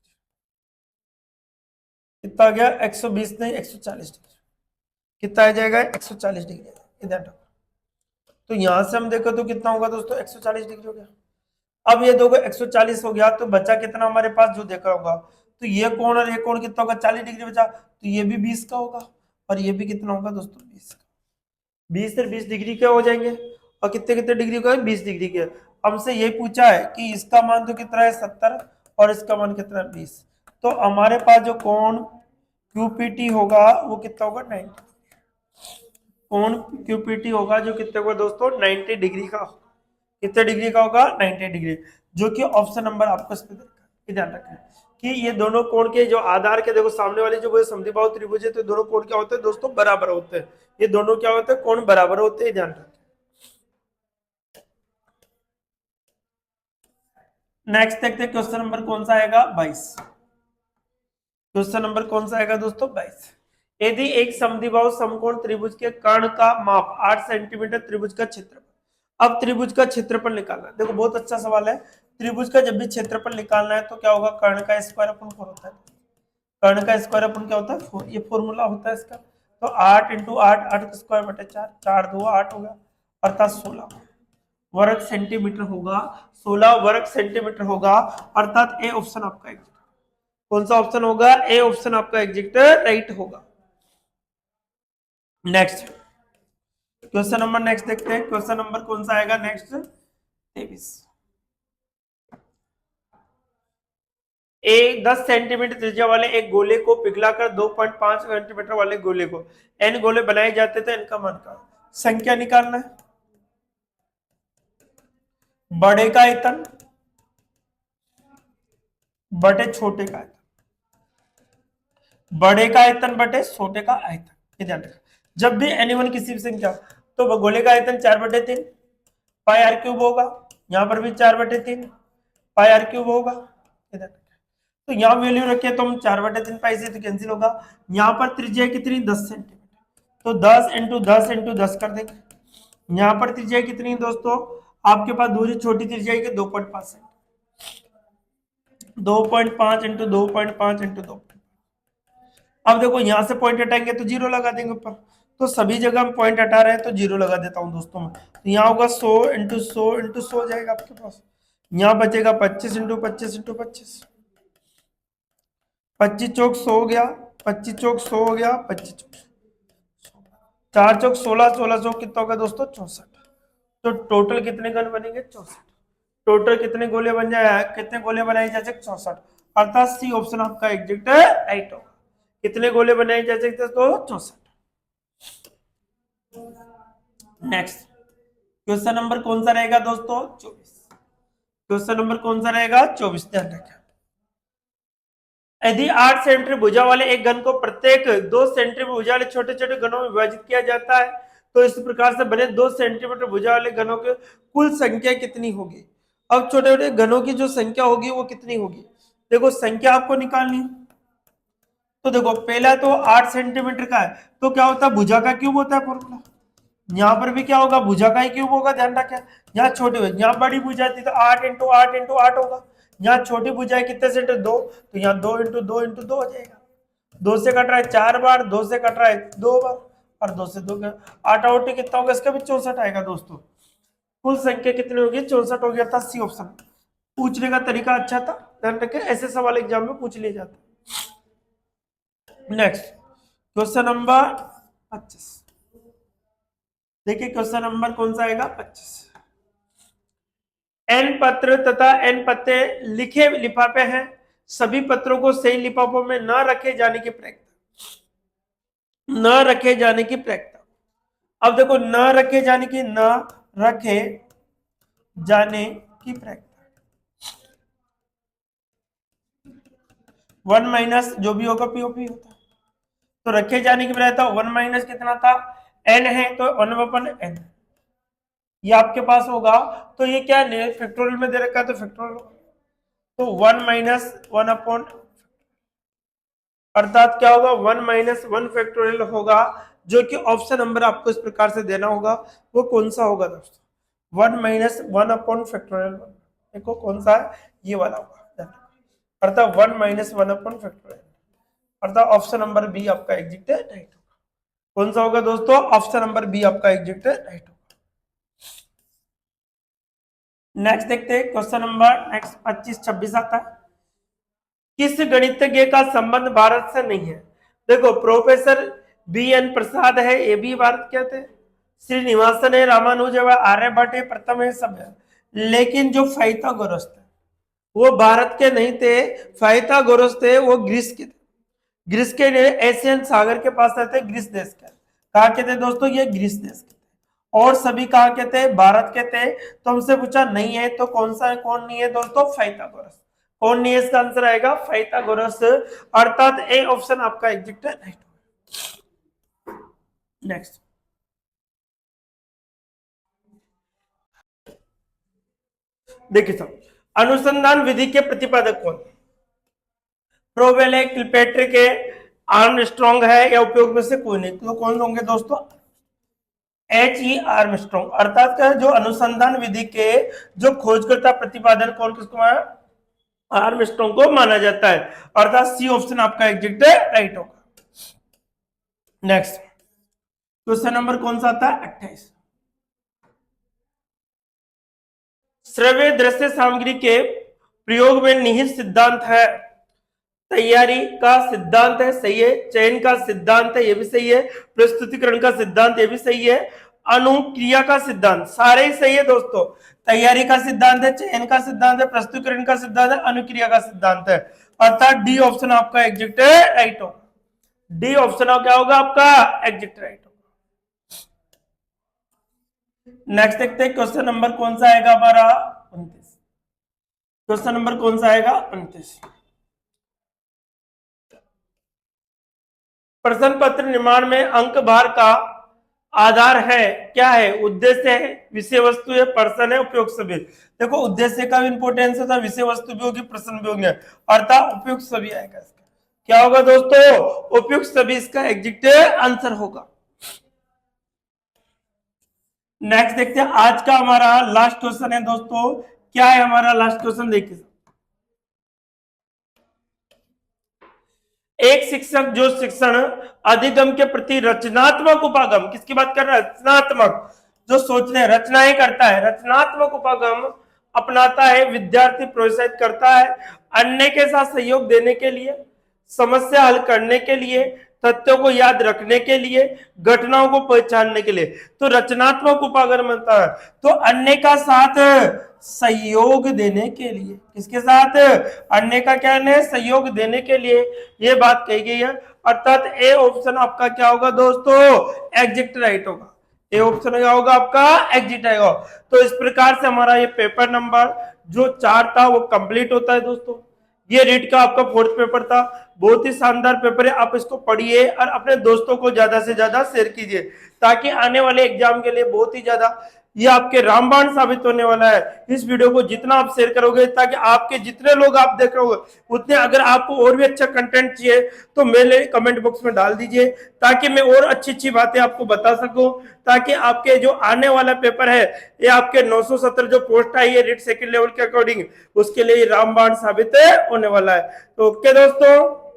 कितना आ गया 120 नहीं 140 डिग्री, कितना आ जाएगा 140 डिग्री इधर। तो यहां से हम देखो तो कितना होगा दोस्तों 140 डिग्री हो गया। अब ये दोगे 140 हो गया, तो बचा कितना हमारे पास जो देखा होगा, तो ये कोण और ये कोण कितना होगा 40 डिग्री बचा, तो ये भी 20 का होगा और ये भी कितना होगा दोस्तों 20 का। 20 और 20 डिग्री के हो जाएंगे, और कितने कितने डिग्री का है 20 डिग्री के। हमसे ये पूछा है कि इसका मान तो कितना है 70 और इसका मान कितना है 20, तो हमारे पास जो कोण QPT होगा वो कितना होगा 90, कोण QPT होगा जो कितने होगा दोस्तों 90 डिग्री का, कितने डिग्री का होगा 90 डिग्री, जो कि ऑप्शन नंबर आपको इस पे ध्यान रखना है कि ये दोनों कोण के जो आधार के देखो सामने वाले जो समद्विबाहु त्रिभुज है, तो दोनों कोण क्या होते हैं दोस्तों, बराबर होते हैं। ये दोनों क्या होते हैं, कोण बराबर होते हैं, ध्यान रखें। नेक्स्ट देखते हैं क्वेश्चन नंबर कौन सा आएगा 22। क्वेश्चन नंबर कौन सा आएगा दोस्तों 22। यदि एक समद्विबाहु समकोण त्रिभुज के कर्ण का माप 8 सेंटीमीटर, त्रिभुज का क्षेत्रफल, अब त्रिभुज का क्षेत्रफल निकालना है। देखो बहुत अच्छा सवाल है, त्रिभुज का जब भी क्षेत्रफल निकालना है तो क्या होगा, कर्ण का स्क्वायर अपन 4 होता है, कर्ण का स्क्वायर अपन क्या होता है 4, ये फॉर्मूला होता है इसका। तो 8 इंटू 8 8 स्क्वायर बटे 4 4 2 8 होगा, अर्थात 16 वर्ग सेंटीमीटर होगा, 16 वर्ग सेंटीमीटर होगा, अर्थात ए ऑप्शन आपका एग्जिट। कौन सा ऑप्शन होगा, ए ऑप्शन आपका एग्जिट राइट होगा। नेक्स्ट क्वेश्चन नंबर नेक्स्ट देखते हैं, क्वेश्चन नंबर कौन सा आएगा नेक्स्ट 23। एक 10 सेंटीमीटर त्रिज्या वाले एक गोले को पिघलाकर 2.5 सेंटीमीटर वाले गोले को एन गोले बनाए जाते थे, इनका मान का संख्या निकालना है। बड़े का आयतन बटे छोटे का आयतन, बड़े का आयतन बटे छोटे का आयतन, ये ध्यान रखना। जब भी एनीवन किसी भी संख्या तो गोले का आयतन 4/3 पाई आर क्यूब होगा, यहाँ पर भी 4/3 पाई आर क्यूब होगा, ये ध्यान रखना। तो यहाँ वैल्यू रखे तो हम 4/3 पाई से तो कैंसिल होगा। यहाँ पर त्रिज्या कितनी 10 सेंटीमीटर, तो 10 × 10 × 10 कर देंगे। यहाँ पर त्रिज्या कितनी दोस्तों, आपके पास दूरी छोटी त्रिज्या की 2.5 2.5 × 2.5 × 2। अब देखो यहां से पॉइंट हटाएंगे तो जीरो लगा देंगे ऊपर, तो सभी जगह हम पॉइंट हटा रहे हैं तो जीरो लगा देता हूं दोस्तों मैं। तो यहाँ होगा 100 × 100 × 100 हो जाएगा आपके पास। यहाँ बचेगा 25 × 25 × 25, 25 चौक 100 हो गया, 25 चौक 100 हो गया, 25 चौक 4 चौक 16, 16 चौक कितना होगा दोस्तों 64। तो टोटल कितने गन बनेंगे 64। टोटल कितने गोले बन जाए, कितने गोले बनाए जा सकते 64, अर्थात सी ऑप्शन आपका एग्जैक्ट राइट होगा। कितने गोले बनाए जा सकते तो 64। नेक्स्ट क्वेश्चन नंबर कौन सा रहेगा दोस्तों 24। क्वेश्चन नंबर कौन सा रहेगा 24, ध्यान रखें। यदि 8 सेंटीमीटर भुजा वाले एक घन को प्रत्येक 2 सेंटीमीटर भुजा वाले छोटे छोटे घनों में विभाजित किया जाता है तो इस प्रकार से बने 2 सेंटीमीटर भुजा वाले घनों की कुल संख्या कितनी होगी। अब छोटे छोटे घनों की जो संख्या होगी वो कितनी होगी, देखो संख्या आपको निकालनी है। तो देखो पहला तो 8 सेंटीमीटर का है तो क्या होता है भुजा का क्यूब होता है फॉर्मूला। यहाँ पर भी क्या होगा भुजा का ही क्यूब होगा, ध्यान रखें। यहाँ छोटी हुई, यहाँ बड़ी भुजा थी तो 8 × 8 × 8 होगा। यहाँ छोटी भुजा कितने सेंटीमीटर 2, तो यहाँ 2 × 2 × 2 हो जाएगा। 2 से कट रहा है 4 बार, 2 से कट रहा है 2 बार और 2 से 2 8 और कितना होगा, इसका भी 64 आएगा दोस्तों। कुल संख्या कितनी होगी 64 हो गया था। सी ऑप्शन पूछने का तरीका अच्छा था, ध्यान रखें ऐसे सवाल एग्जाम में पूछ लिए जाते हैं। नेक्स्ट क्वेश्चन नंबर 25, देखिए क्वेश्चन नंबर कौन सा आएगा 25। एन पत्र तथा एन पत्ते लिखे लिफाफे हैं, सभी पत्रों को सही लिफाफों में न रखे जाने की प्रक्रिया, न रखे जाने की प्रक्रिया। अब देखो न रखे जाने की, न रखे जाने की प्रक्रिया 1 माइनस जो भी होगा पीओपी होता है। तो रखे जाने की बजाय था 1 माइनस कितना था n है तो 1/n ये आपके पास होगा। तो ये क्या है फैक्टोरियल में दे रखा है तो फैक्टोरियल होगा, तो 1 माइनस 1/, अर्थात क्या होगा 1 माइनस 1 फैक्टोरियल होगा। जो कि ऑप्शन नंबर आपको इस प्रकार से देना होगा, वो कौन सा होगा दोस्तों 1 माइनस 1/, फैक्टोरियल देखो कौन सा है ये वाला होगा, अर्थात 1 माइनस 1/, फैक्टोरियल, अर्थात ऑप्शन नंबर बी आपका एग्जैक्ट राइट होगा। कौन सा होगा दोस्तों ऑप्शन नंबर बी आपका एग्जैक्ट राइट होगा। नेक्स्ट देखते हैं क्वेश्चन नंबर नेक्स्ट 25-26 आता है। किस गणितज्ञ का संबंध भारत से नहीं है, देखो प्रोफेसर BN प्रसाद है ये भी भारत के थे, श्रीनिवासन है, रामानुज है, आर्यभट्ट है, प्रथम है, सब है। लेकिन जो पाइथागोरस थे वो भारत के नहीं थे, पाइथागोरस थे वो ग्रीस के थे। ग्रीस के एशियन सागर के पास रहते, ग्रीस देश के। कहा के थे दोस्तों ये ग्रीस देश के थे, और सभी कहा के थे भारत के थे। तो हमसे पूछा नहीं है तो कौन सा है, कौन नहीं है दोस्तों पाइथागोरस। कौन नहीं है इसका आंसर आएगा पाइथागोरस, अर्थात ए ऑप्शन आपका एग्जैक्ट राइट। नेक्स्ट देखिए सब अनुसंधान विधि के प्रतिपादक कौन, प्रोवेल है, किलपेट्रिक है, आर्मस्ट्रॉन्ग है, या उपयोग में से कोई नहीं। तो कौन होंगे दोस्तों HE आर्मस्ट्रॉन्ग, अर्थात क्या जो अनुसंधान विधि के जो खोजकर्ता प्रतिपादन कौन किसको है आर्मस्ट्रॉन्ग को माना जाता है, अर्थात सी ऑप्शन आपका एग्जैक्ट राइट होगा। नेक्स्ट क्वेश्चन नंबर कौन सा आता है 28। श्रव्य दृश्य सामग्री के प्रयोग में निहित सिद्धांत है, तैयारी का सिद्धांत है सही है, चयन का सिद्धांत है ये भी सही है, प्रस्तुतिकरण का सिद्धांत ये भी सही है, अनुक्रिया का सिद्धांत सारे ही सही है दोस्तों। तैयारी का सिद्धांत है, चयन का सिद्धांत है, प्रस्तुतिकरण का सिद्धांत है, अनुक्रिया का सिद्धांत है, अर्थात डी ऑप्शन आपका एग्जैक्ट राइट होगा। डी ऑप्शन क्या होगा आपका एग्जैक्ट राइट होगा। नेक्स्ट देखते हैं क्वेश्चन नंबर कौन सा आएगा हमारा 29। क्वेश्चन नंबर कौन सा आएगा 29। प्रश्न पत्र निर्माण में अंक भार का आधार है, क्या है? उद्देश्य है, विषय वस्तु है, प्रश्न है, उपयुक्त सभी। देखो उद्देश्य का भी इंपॉर्टेंस होता है, विषय वस्तु भी होगी, प्रश्न भी होंगे, अर्थात उपयुक्त सभी आएगा इसका। क्या होगा दोस्तों? उपयुक्त सभी इसका एग्जीक्टिव आंसर होगा। नेक्स्ट देखते हैं, आज का हमारा लास्ट क्वेश्चन है दोस्तों। क्या है हमारा लास्ट क्वेश्चन? देखिए, एक शिक्षक जो शिक्षण अधिगम के प्रति रचनात्मक उपागम, किसकी बात कर रहा है? रचनात्मक, जो सोचने रचनाएं करता है, रचनात्मक उपागम अपनाता है, विद्यार्थी प्रोत्साहित करता है अन्य के साथ सहयोग देने के लिए, समस्या हल करने के लिए, तथ्यों को याद रखने के लिए, घटनाओं को पहचानने के लिए। तो रचनात्मक उपागम बनता है तो अन्य का साथ सहयोग देने के लिए, किसके साथ? अन्य का क्या है? सहयोग देने के लिए, ये बात कही गई है। अर्थात ए ऑप्शन आपका क्या होगा दोस्तों? एग्जैक्ट राइट होगा। ए ऑप्शन क्या होगा आपका? एग्जिट आएगा। तो इस प्रकार से हमारा ये पेपर नंबर जो 4 था वो कंप्लीट होता है दोस्तों। ये रीट का आपका 4th पेपर था, बहुत ही शानदार पेपर है। आप इसको पढ़िए और अपने दोस्तों को ज्यादा से ज्यादा शेयर कीजिए, ताकि आने वाले एग्जाम के लिए बहुत ही ज्यादा ये आपके रामबाण साबित होने वाला है। इस वीडियो को जितना आप शेयर करोगे, ताकि आपके जितने लोग आप देख रहे हो उतने, अगर आपको और भी अच्छा कंटेंट चाहिए तो मेरे कमेंट बॉक्स में डाल दीजिए, ताकि मैं और अच्छी अच्छी बातें आपको बता सकूं, ताकि आपके जो आने वाला पेपर है ये आपके 970 जो पोस्ट आई है रीट सेकंड लेवल के अकॉर्डिंग, उसके लिए रामबाण साबित होने वाला है। तो ओके दोस्तों।